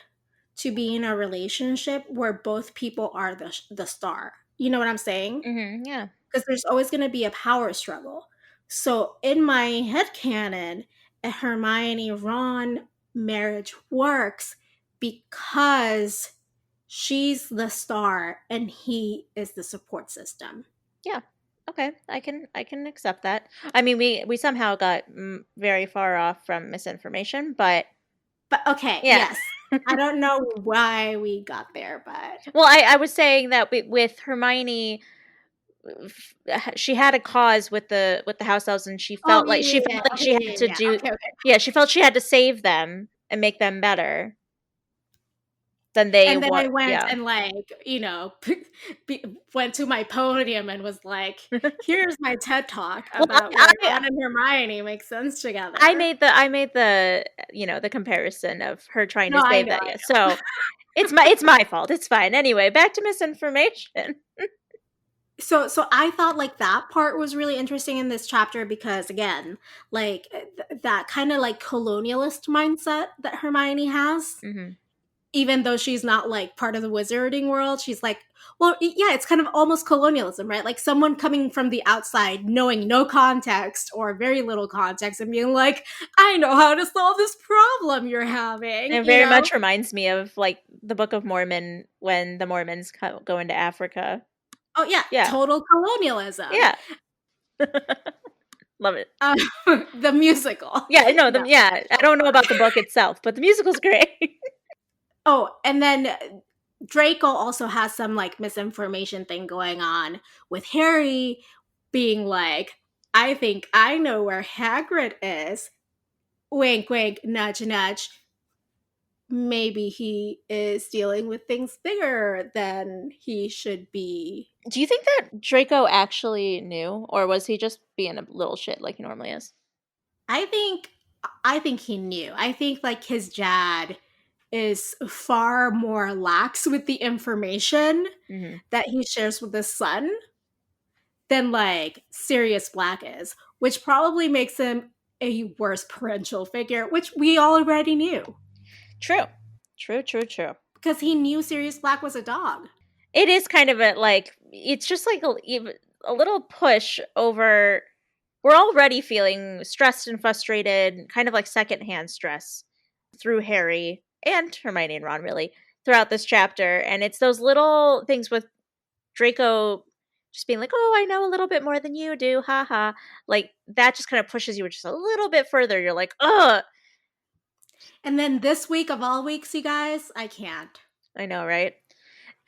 to be in a relationship where both people are the star. You know what I'm saying? Mm-hmm. Yeah. Because there's always going to be a power struggle. So in my headcanon, a Hermione Ron marriage works because she's the star and he is the support system. Yeah. Okay. I can accept that. I mean, we somehow got very far off from misinformation, but But okay, yeah. yes. I don't know why we got there, but Well, I was saying that with Hermione, she had a cause with the house elves, and oh she yeah, felt yeah, like okay, she yeah, had to yeah, do. okay, okay. Yeah, she felt she had to save them and make them better than they And then I what. went Yeah. and like, went to my podium and was like, here's my TED talk Well, about why Ron and Hermione make sense together. I made the comparison of her trying No, to I save know, that. I Yeah, know. so it's my fault. It's fine. Anyway, back to misinformation. So I thought like that part was really interesting in this chapter because again, like that kind of like colonialist mindset that Hermione has, Hmm. even though she's not like part of the wizarding world, she's like, well, yeah, it's kind of almost colonialism, right? Like someone coming from the outside, knowing no context or very little context, and being like, I know how to solve this problem you're having, It very much reminds me of like the Book of Mormon when the Mormons go into Africa. Oh, yeah, Yeah, total colonialism. yeah, love it. Um, the musical. Yeah, no, No. yeah. I don't know about the book itself, but the musical's great. Oh, and then Draco also has some like misinformation thing going on with Harry being like, I think I know where Hagrid is. wink, wink, nudge, nudge, maybe he is dealing with things bigger than he should be. Do you think that Draco actually knew, or was he just being a little shit like he normally is? I think I think he knew. I think like his dad is far more lax with the information Mm-hmm. that he shares with his son than like Sirius Black is, which probably makes him a worse parental figure, which we already knew True. True. because he knew Sirius Black was a dog. It is kind of it's just like a little push over. We're already feeling stressed and frustrated, kind of like secondhand stress through Harry and Hermione and Ron, really, throughout this chapter. And it's those little things with Draco just being like, oh, I know a little bit more than you do, haha. Like, that just kind of pushes you just a little bit further. You're like, ugh. And then this week of all weeks, you guys, I can't. I know, right?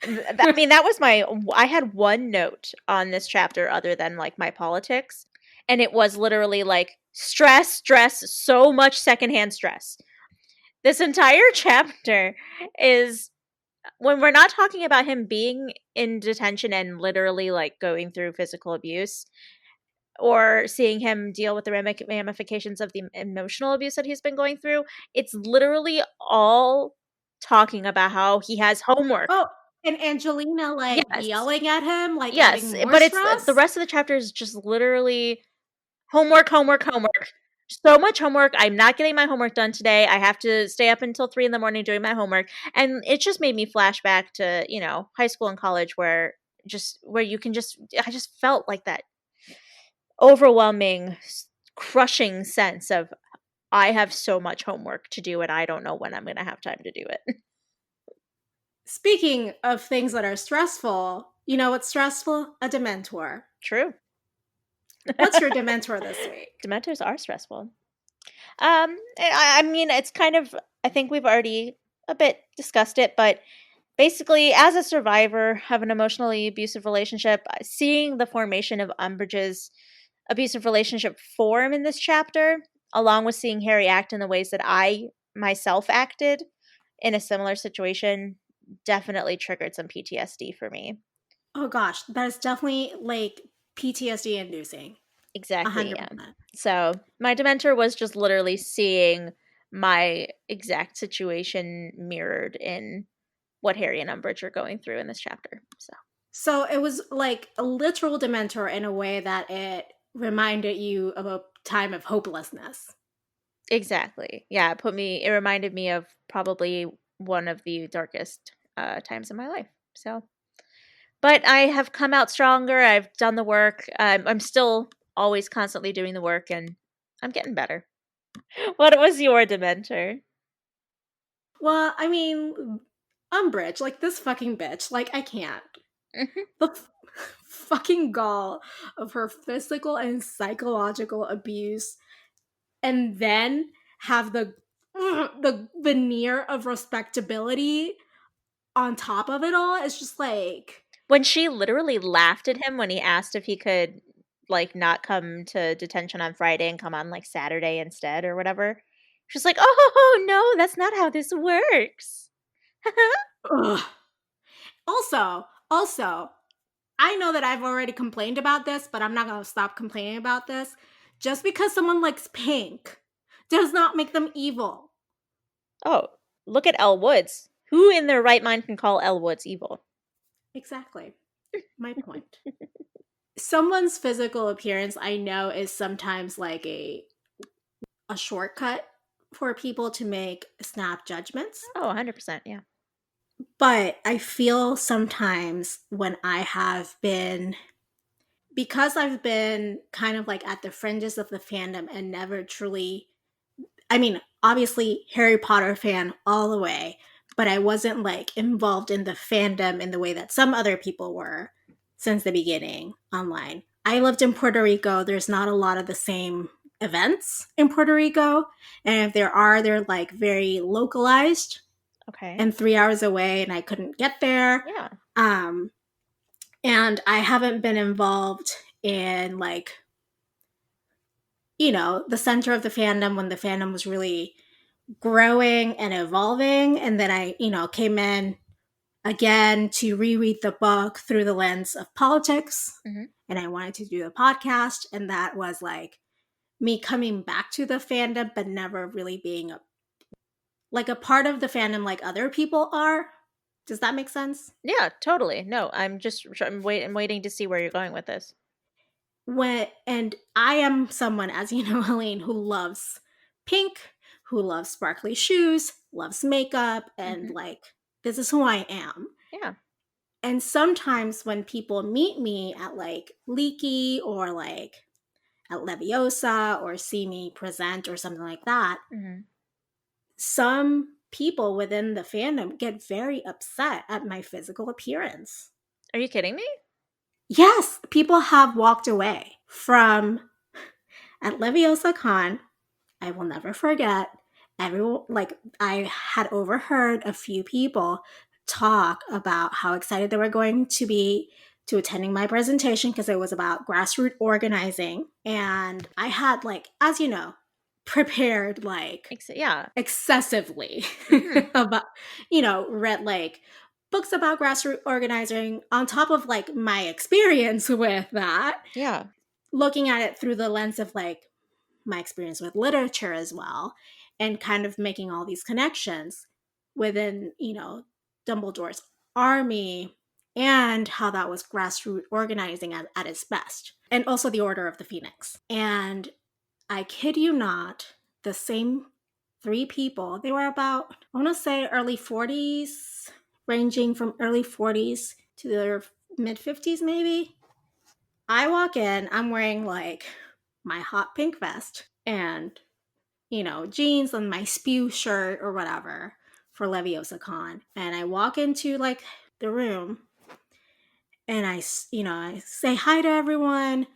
I mean, that was I had one note on this chapter other than like my politics. And it was literally like stress, so much secondhand stress. This entire chapter is when we're not talking about him being in detention and literally like going through physical abuse or seeing him deal with the ramifications of the emotional abuse that he's been going through. It's literally all talking about how he has homework. Oh, and Angelina like Yes. yelling at him, like Yes, adding more but stress. it's the rest of the chapter is just literally homework. So much homework. I'm not getting my homework done today. I have to stay up until 3 a.m. doing my homework. And it just made me flash back to, high school and college where I just felt like that overwhelming, crushing sense of I have so much homework to do and I don't know when I'm going to have time to do it. Speaking of things that are stressful, you know what's stressful? A Dementor. True. What's your Dementor this week? Dementors are stressful. I mean, it's kind of, I think we've already a bit discussed it, but basically, as a survivor of an emotionally abusive relationship, seeing the formation of Umbridge's abusive relationship form in this chapter, along with seeing Harry act in the ways that I myself acted in a similar situation, definitely triggered some PTSD for me. Oh gosh, that is definitely like PTSD inducing. Exactly, 100%. yeah. So my Dementor was just literally seeing my exact situation mirrored in what Harry and Umbridge are going through in this chapter. So it was like a literal Dementor in a way that it reminded you of a time of hopelessness. Exactly. Yeah, it reminded me of probably one of the darkest times in my life. So, but I have come out stronger. I've done the work. I'm still always constantly doing the work and I'm getting better. What was your Dementor? Well, I mean, Umbridge, like this fucking bitch, like I can't. The fucking gall of her physical and psychological abuse, and then have the veneer of respectability on top of it all. It's just like When she literally laughed at him when he asked if he could like not come to detention on Friday and come on like Saturday instead or whatever. She's like, "Oh, no, that's not how this works." ugh. Also, I know that I've already complained about this, but I'm not going to stop complaining about this. Just because someone likes pink does not make them evil. Oh, look at Elle Woods. Who in their right mind can call Elle Woods evil? Exactly. My point. Someone's physical appearance, I know, is sometimes like a shortcut for people to make snap judgments. Oh, 100%, yeah. But I feel sometimes when I have been, because I've been kind of like at the fringes of the fandom and never truly, I mean, obviously Harry Potter fan all the way, but I wasn't like involved in the fandom in the way that some other people were since the beginning online. I lived in Puerto Rico. There's not a lot of the same events in Puerto Rico. And if there are, they're like very localized. Okay. And 3 hours away, and I couldn't get there. Yeah. And I haven't been involved in like the center of the fandom when the fandom was really growing and evolving. And then I, came in again to reread the book through the lens of politics. Mm-hmm. And I wanted to do the podcast. And that was like me coming back to the fandom, but never really being a part of the fandom like other people are. Does that make sense? Yeah, totally. No, I'm waiting to see where you're going with this. And I am someone, as you know, Helene, who loves pink, who loves sparkly shoes, loves makeup, and like this is who I am. Yeah. And sometimes when people meet me at like Leaky or like at Leviosa or see me present or something like that, some people within the fandom get very upset at my physical appearance. Are you kidding me? Yes, people have walked away from at Leviosa Con. I will never forget. Everyone, like, I had overheard a few people talk about how excited they were going to be to attending my presentation because it was about grassroots organizing. And I had, like, as you know, prepared like excessively about, read like books about grassroots organizing on top of like my experience with that. Yeah. Looking at it through the lens of like my experience with literature as well, and kind of making all these connections within, Dumbledore's army and how that was grassroots organizing at its best. And also the Order of the Phoenix. And I kid you not, the same 3 people, they were about, I want to say early 40s, ranging from early 40s to their mid 50s maybe. I walk in, I'm wearing like my hot pink vest and, jeans and my spew shirt or whatever for Leviosa Con. And I walk into like the room and I say hi to everyone.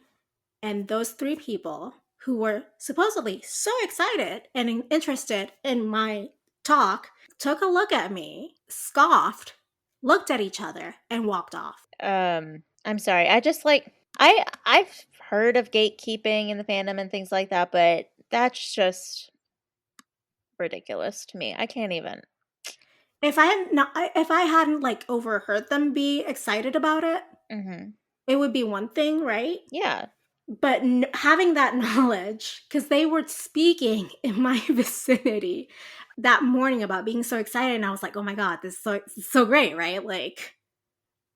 And those 3 people who were supposedly so excited and interested in my talk took a look at me, scoffed, looked at each other, and walked off. I'm sorry. I've heard of gatekeeping in the fandom and things like that, but that's just ridiculous to me. I can't even. If I hadn't like overheard them be excited about it, it would be one thing, right? Yeah. But having that knowledge, because they were speaking in my vicinity that morning about being so excited, and I was like, oh my God, this is so great, right? Like,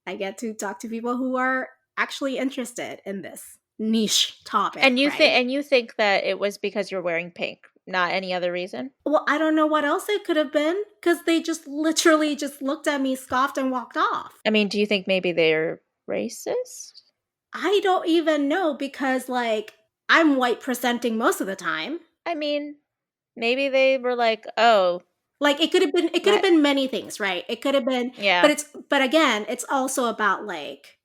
I get to talk to people who are actually interested in this niche topic. And you think that it was because you're wearing pink, not any other reason? Well, I don't know what else it could have been, because they just literally just looked at me, scoffed, and walked off. I mean, do you think maybe they're racist? I don't even know, because like I'm white presenting most of the time. I mean, maybe they were like, oh, like it could have been many things, right? It could have been, yeah. But again, it's also about like,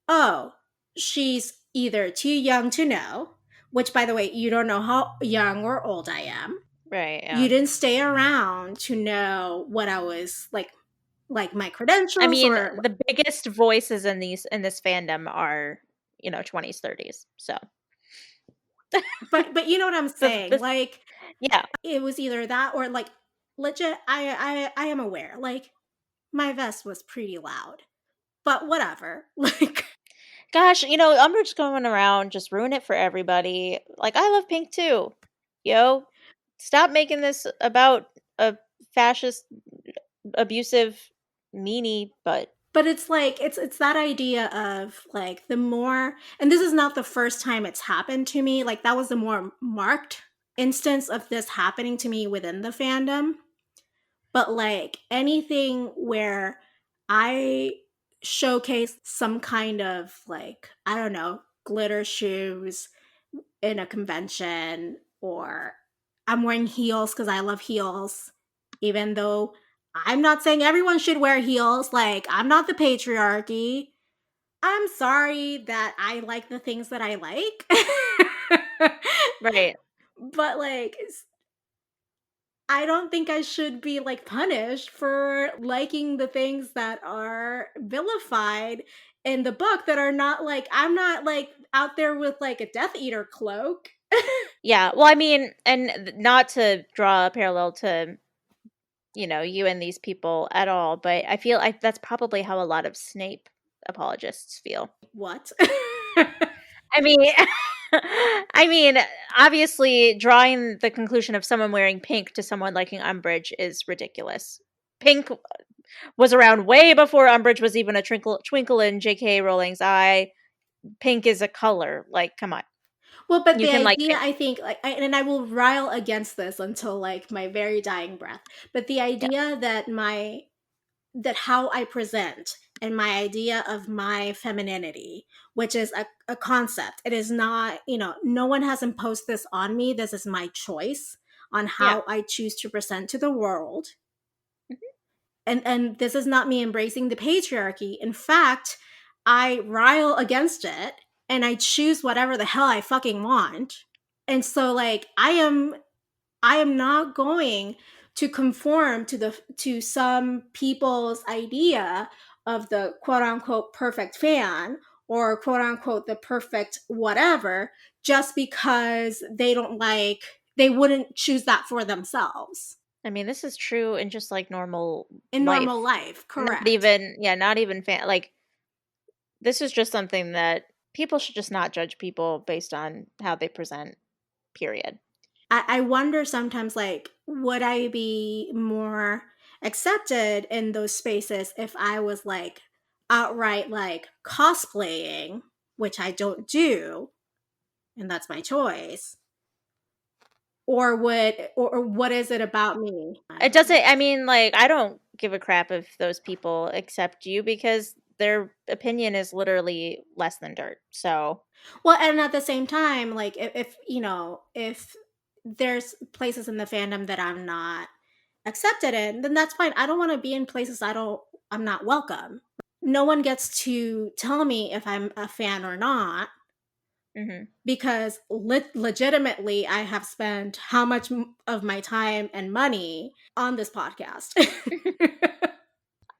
oh, she's either too young to know, which by the way, you don't know how young or old I am. Right. Yeah. You didn't stay around to know what I was like my credentials. I mean, the biggest voices in this fandom are, 20s, 30s. So. but you know what I'm saying? Like, yeah, it was either that or like legit. I am aware. Like, my vest was pretty loud, but whatever. Like, gosh, I'm just going around just ruin it for everybody. Like, I love pink too. Yo, stop making this about a fascist, abusive meanie, but it's like it's that idea of like the more, and this is not the first time it's happened to me, like that was the more marked instance of this happening to me within the fandom. But like anything where I showcase some kind of like, I don't know, glitter shoes in a convention, or I'm wearing heels because I love heels, even though I'm not saying everyone should wear heels. Like, I'm not the patriarchy. I'm sorry that I like the things that I like. right. But like, I don't think I should be like punished for liking the things that are vilified in the book that are not like, I'm not like out there with like a Death Eater cloak. Yeah, well, I mean, and not to draw a parallel to, you and these people at all, but I feel like that's probably how a lot of Snape apologists feel. What? I mean, I mean, obviously, drawing the conclusion of someone wearing pink to someone liking Umbridge is ridiculous. Pink was around way before Umbridge was even a twinkle in J.K. Rowling's eye. Pink is a color. Like, come on. Well, but You the can like idea, pink. I think, and I will rile against this until like my very dying breath. But the Yeah. idea that how I present and my idea of my femininity, which is a concept. It is not, no one has imposed this on me. This is my choice on Yeah. how I choose to present to the world. Mhm. And this is not me embracing the patriarchy. In fact, I rile against it and I choose whatever the hell I fucking want. And so like I am not going to conform to some people's idea of the quote unquote perfect fan or quote unquote the perfect whatever just because they wouldn't choose that for themselves I mean, this is true in just like normal in normal life. life, Not correct? even, yeah, not even like, this is just something that people should just not judge people based on how they present, period. I wonder sometimes like would I be more accepted in those spaces if I was like outright like cosplaying, which I don't do, and that's my choice, or what is it about me? It doesn't, I mean, like, I don't give a crap if those people accept you because their opinion is literally less than dirt. So, Well, and at the same time, like if if there's places in the fandom that I'm not accepted in, then that's fine. I don't want to be in places I'm not welcome. No one gets to tell me if I'm a fan or not mhm. because legitimately I have spent how much of my time and money on this podcast.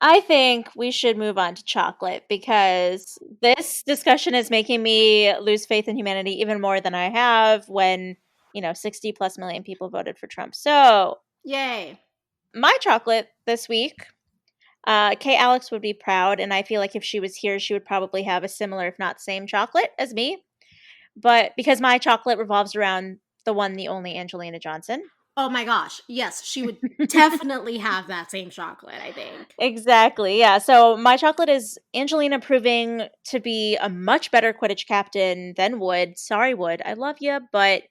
I think we should move on to chocolate because this discussion is making me lose faith in humanity even more than I have when, 60 plus million people voted for Trump. So, Yay. my chocolate this week, Kay Alex would be proud, and I feel like if she was here, she would probably have a similar, if not same, chocolate as me. But because my chocolate revolves around the one, the only Angelina Johnson. Oh my gosh. Yes, she would definitely have that same chocolate, I think. Exactly. Yeah. So my chocolate is Angelina proving to be a much better Quidditch captain than Wood. Sorry, Wood. I love you, but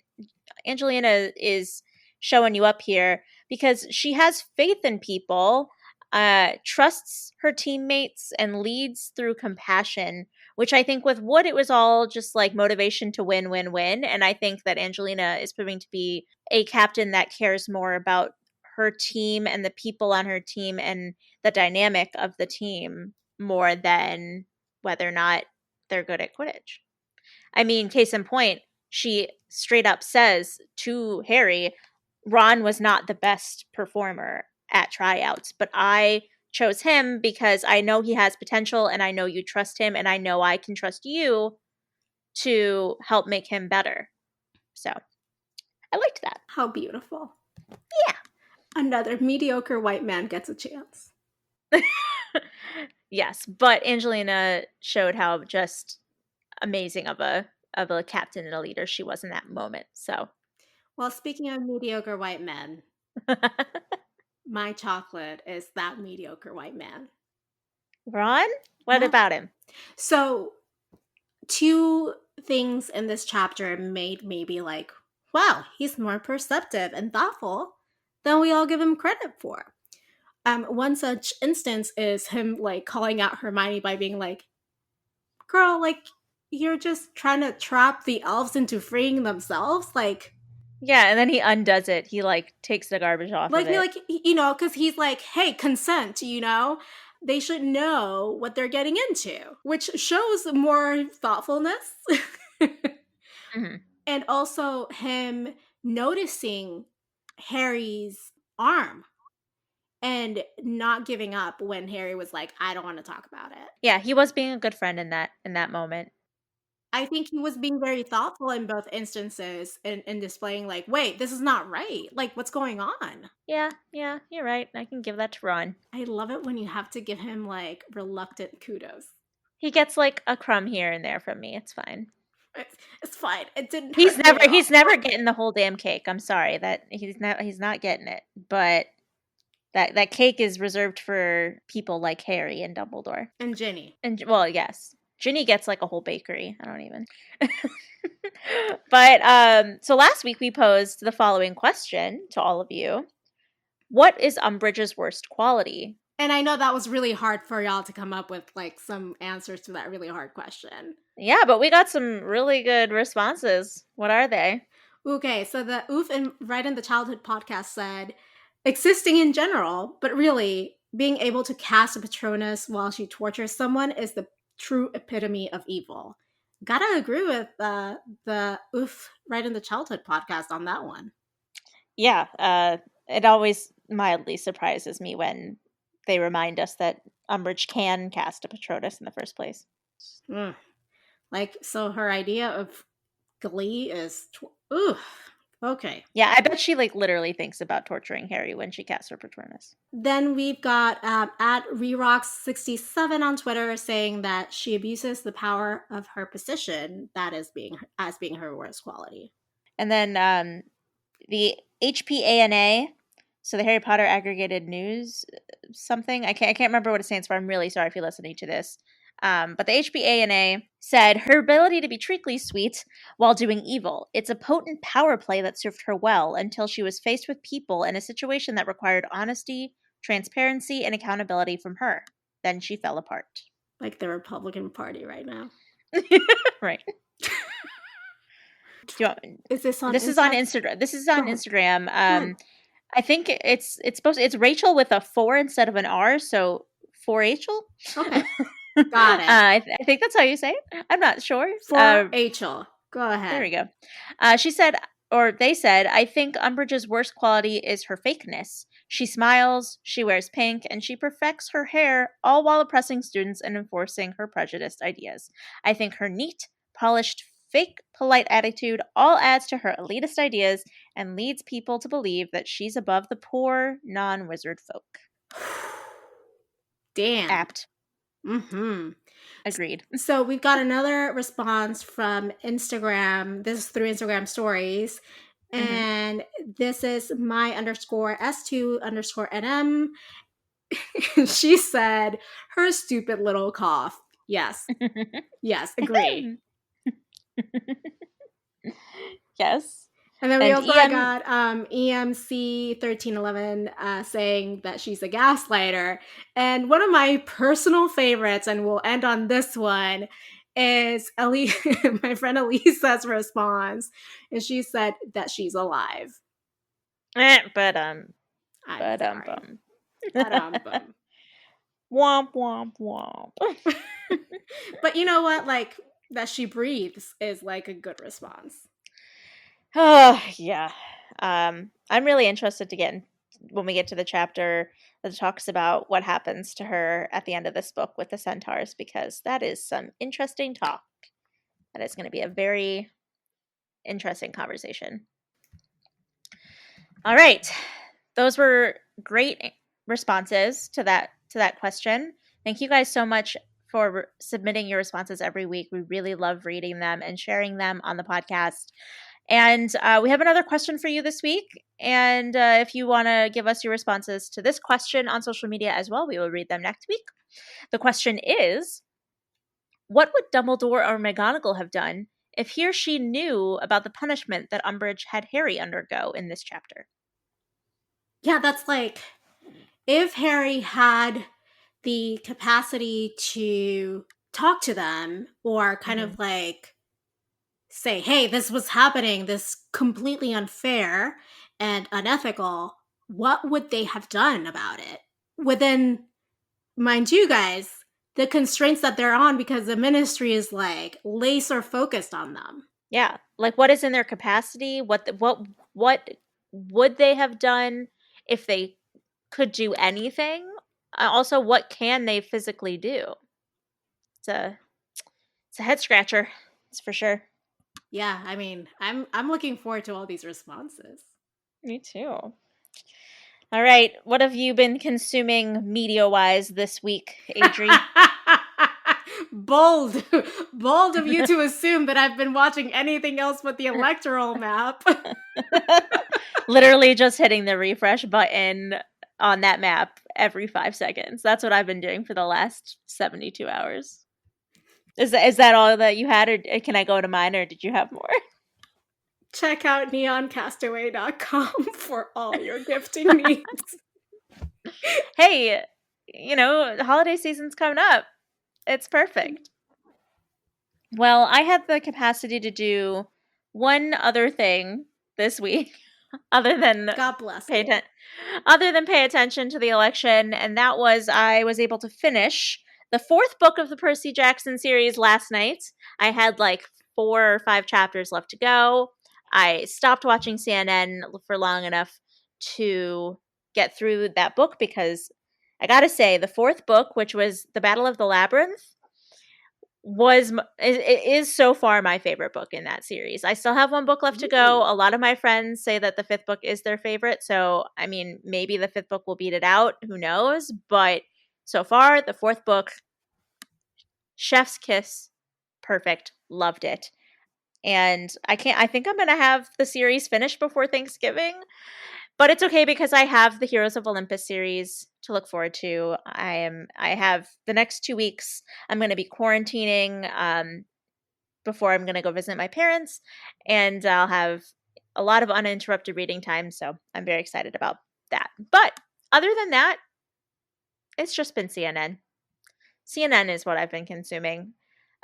Angelina is showing you up here because she has faith in people, trusts her teammates, and leads through compassion. Which I think with Wood, it was all just like motivation to win, win, win. And I think that Angelina is proving to be a captain that cares more about her team and the people on her team and the dynamic of the team more than whether or not they're good at Quidditch. I mean, case in point, she straight up says to Harry, Ron was not the best performer at tryouts, but I chose him because I know he has potential and I know you trust him and I know I can trust you to help make him better. So I liked that. How beautiful. Yeah. Another mediocre white man gets a chance. Yes, but Angelina showed how just amazing of a captain and a leader she was in that moment. So Well, speaking of mediocre white men, my chocolate is that mediocre white man. Ron, what Yeah. about him? So, two things in this chapter made me be like, wow, he's more perceptive and thoughtful than we all give him credit for. One such instance is him like calling out Hermione by being like, girl, like, you're just trying to trap the elves into freeing themselves. Yeah, and then he undoes it. He like takes the garbage off of it. Because he's like, hey, consent, they should know what they're getting into, which shows more thoughtfulness. Mhm. And also him noticing Harry's arm and not giving up when Harry was like, I don't want to talk about it. Yeah, he was being a good friend in that moment. I think he was being very thoughtful in both instances in displaying like, wait, this is not right. Like, what's going on? Yeah, you're right. I can give that to Ron. I love it when you have to give him like reluctant kudos. He gets like a crumb here and there from me. It's fine. It's fine. It didn't hurt me at all. He's never getting the whole damn cake. I'm sorry that he's not getting it. But that cake is reserved for people like Harry and Dumbledore. And Ginny. And well, yes. Ginny gets like a whole bakery. I don't even. But so last week we posed the following question to all of you. What is Umbridge's worst quality? And I know that was really hard for y'all to come up with like some answers to that really hard question. Yeah, but we got some really good responses. What are they? Okay, so the Oof and Right in the Childhood podcast said, existing in general, but really being able to cast a Patronus while she tortures someone is the true epitome of evil. Gotta agree with the Oof Right in the Childhood podcast on that one. Yeah, it always mildly surprises me when they remind us that Umbridge can cast a Patronus in the first place. Like, so her idea of Glee is, ooh, okay. Yeah, I bet she like literally thinks about torturing Harry when she casts her Patronus. Then we've got at Rerox67 on Twitter saying that she abuses the power of her position, that is being her worst quality. And then the HPANA, so the Harry Potter Aggregated News something. I can't remember what it stands for. I'm really sorry if you're listening to this. But the HPANA said her ability to be treacly sweet while doing evil. It's a potent power play that served her well until she was faced with people in a situation that required honesty, transparency, and accountability from her. Then she fell apart. Like the Republican Party right now. Right. Do you want, is this on? This is on Instagram. This is on Instagram. I think it's Rachel with a 4 instead of an R, so 4 Rachel. Okay. Got it. I think that's how you say it. I'm not sure. For Rachel. Go ahead. There we go. She said, or they said, I think Umbridge's worst quality is her fakeness. She smiles, she wears pink, and she perfects her hair, all while oppressing students and enforcing her prejudiced ideas. I think her neat, polished, fake, polite attitude all adds to her elitist ideas and leads people to believe that she's above the poor, non-wizard folk. Damn. Apt. Mm-hmm. Agreed. So we've got another response from Instagram. This is through Instagram stories. And this is my _S2_NM. She said, her stupid little cough. Yes. Yes, agree. Yes. And then we also got EMC1311 saying that she's a gaslighter. And one of my personal favorites, and we'll end on this one, is my friend Elisa's response. And she said that she's alive. But Womp, womp, womp. But you know what? Like, that she breathes is like a good response. Oh, yeah. I'm really interested to get when we get to the chapter that talks about what happens to her at the end of this book with the centaurs, because that is some interesting talk. That is going to be a very interesting conversation. All right. Those were great responses to that question. Thank you guys so much for submitting your responses every week. We really love reading them and sharing them on the podcast. And we have another question for you this week. And if you want to give us your responses to this question on social media as well, we will read them next week. The question is, what would Dumbledore or McGonagall have done if he or she knew about the punishment that Umbridge had Harry undergo in this chapter? Yeah, that's like, if Harry had the capacity to talk to them or kind of like say, hey, this was happening, this completely unfair and unethical, what would they have done about it? Within, mind you guys, the constraints that they're on, because the ministry is like laser focused on them. Yeah, like what is in their capacity? What would they have done if they could do anything? Also, what can they physically do? It's a head scratcher. It's for sure. Yeah, I mean, I'm looking forward to all these responses. Me too. All right, what have you been consuming media-wise this week, Adri? Bold. Bold of you to assume that I've been watching anything else but the electoral map. Literally just hitting the refresh button on that map every 5 seconds. That's what I've been doing for the last 72 hours. Is that all that you had, or can I go to mine, or did you have more? Check out neoncastaway.com for all your gifting needs. Hey, the holiday season's coming up. It's perfect. Well, I had the capacity to do one other thing this week other than God bless pay you. pay attention to the election, and that was I was able to finish the 4th book of the Percy Jackson series last night. I had like 4 or 5 chapters left to go. I stopped watching CNN for long enough to get through that book because I gotta say, the 4th book, which was The Battle of the Labyrinth, it is so far my favorite book in that series. I still have 1 book left to go. A lot of my friends say that the 5th book is their favorite, so I mean, maybe the 5th book will beat it out, who knows, but so far the 4th book, chef's kiss, perfect, loved it. And I think I'm going to have the series finished before Thanksgiving. But it's okay because I have the Heroes of Olympus series to look forward to. I have the next 2 weeks. I'm going to be quarantining before I'm going to go visit my parents, and I'll have a lot of uninterrupted reading time, so I'm very excited about that. But other than that, it's just been CNN. CNN is what I've been consuming.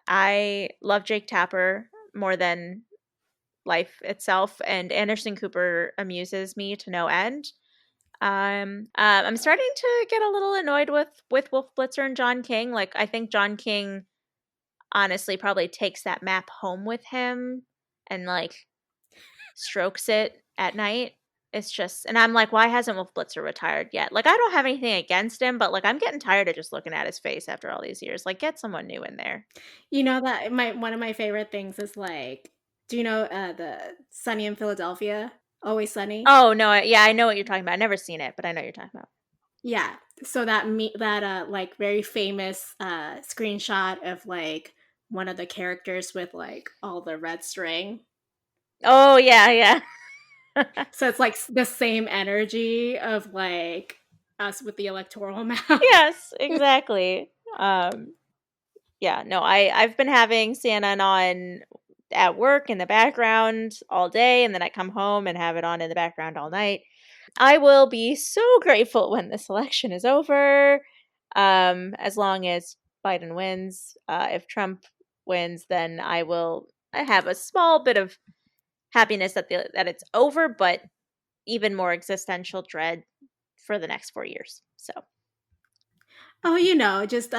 I love Jake Tapper more than life itself, and Anderson Cooper amuses me to no end. I'm starting to get a little annoyed with Wolf Blitzer and John King. Like, I think John King honestly probably takes that map home with him and like strokes it at night. It's just, and I'm like, why hasn't Wolf Blitzer retired yet? Like, I don't have anything against him, but like, I'm getting tired of just looking at his face after all these years. Like, get someone new in there. You know that one of my favorite things is like, do you know the Sunny in Philadelphia? Always Sunny? Oh no, yeah, I know what you're talking about. I've never seen it, but I know what you're talking about. Yeah. So that like very famous screenshot of like one of the characters with like all the red string. Oh yeah, yeah. So it's like the same energy of like us with the electoral map. Yes, exactly. Yeah, no, I've been having CNN on at work in the background all day, and then I come home and have it on in the background all night. I will be so grateful when this election is over, as long as Biden wins. If Trump wins, then I have a small bit of happiness that it's over, but even more existential dread for the next 4 years. So, Oh, just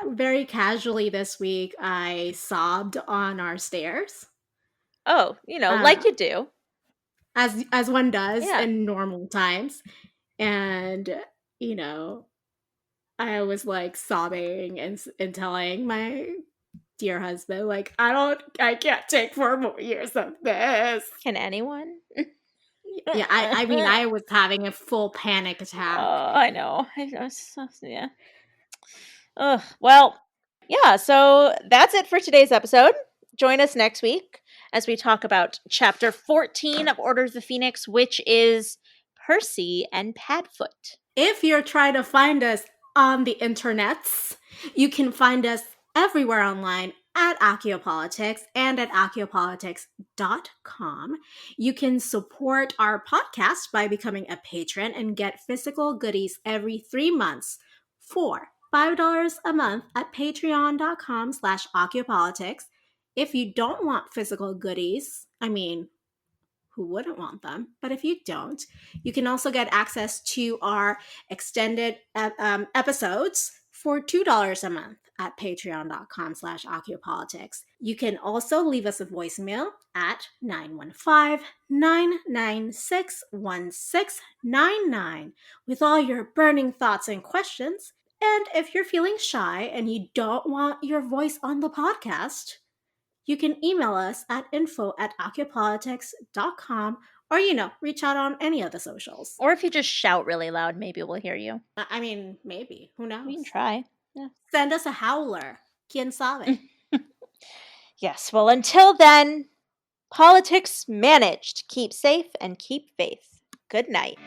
very casually this week, I sobbed on our stairs, like uh, you do. as one does Yeah. in normal times, and you know, I was like sobbing and telling my dear husband, like, I can't take 4 more years of this. Can anyone? Yeah, I mean, I was having a full panic Oh, attack. I know. Yeah. Ugh. Well, yeah, so that's it for today's episode. Join us next week as we talk about chapter 14 of Order of the Phoenix, which is Percy and Padfoot. If you're trying to find us on the internets, you can find us everywhere online at Aciopolitics and at aciopolitics.com. You can support our podcast by becoming a patron and get physical goodies every 3 months for $5 a month at patreon.com/Aciopolitics. If you don't want physical goodies, I mean, who wouldn't want them? But if you don't, you can also get access to our extended episodes for $2 a month at patreon.com/Aciopolitics. You can also leave us a voicemail at 915-996-1699 with all your burning thoughts and questions. And if you're feeling shy and you don't want your voice on the podcast, you can email us at info@occupolitics.com or, reach out on any of the socials. Or if you just shout really loud, maybe we'll hear you. I mean, maybe. Who knows? We can try. Yeah. Send us a howler. Quien sabe? Yes, well, until then, politics managed. Keep safe and keep faith. Good night.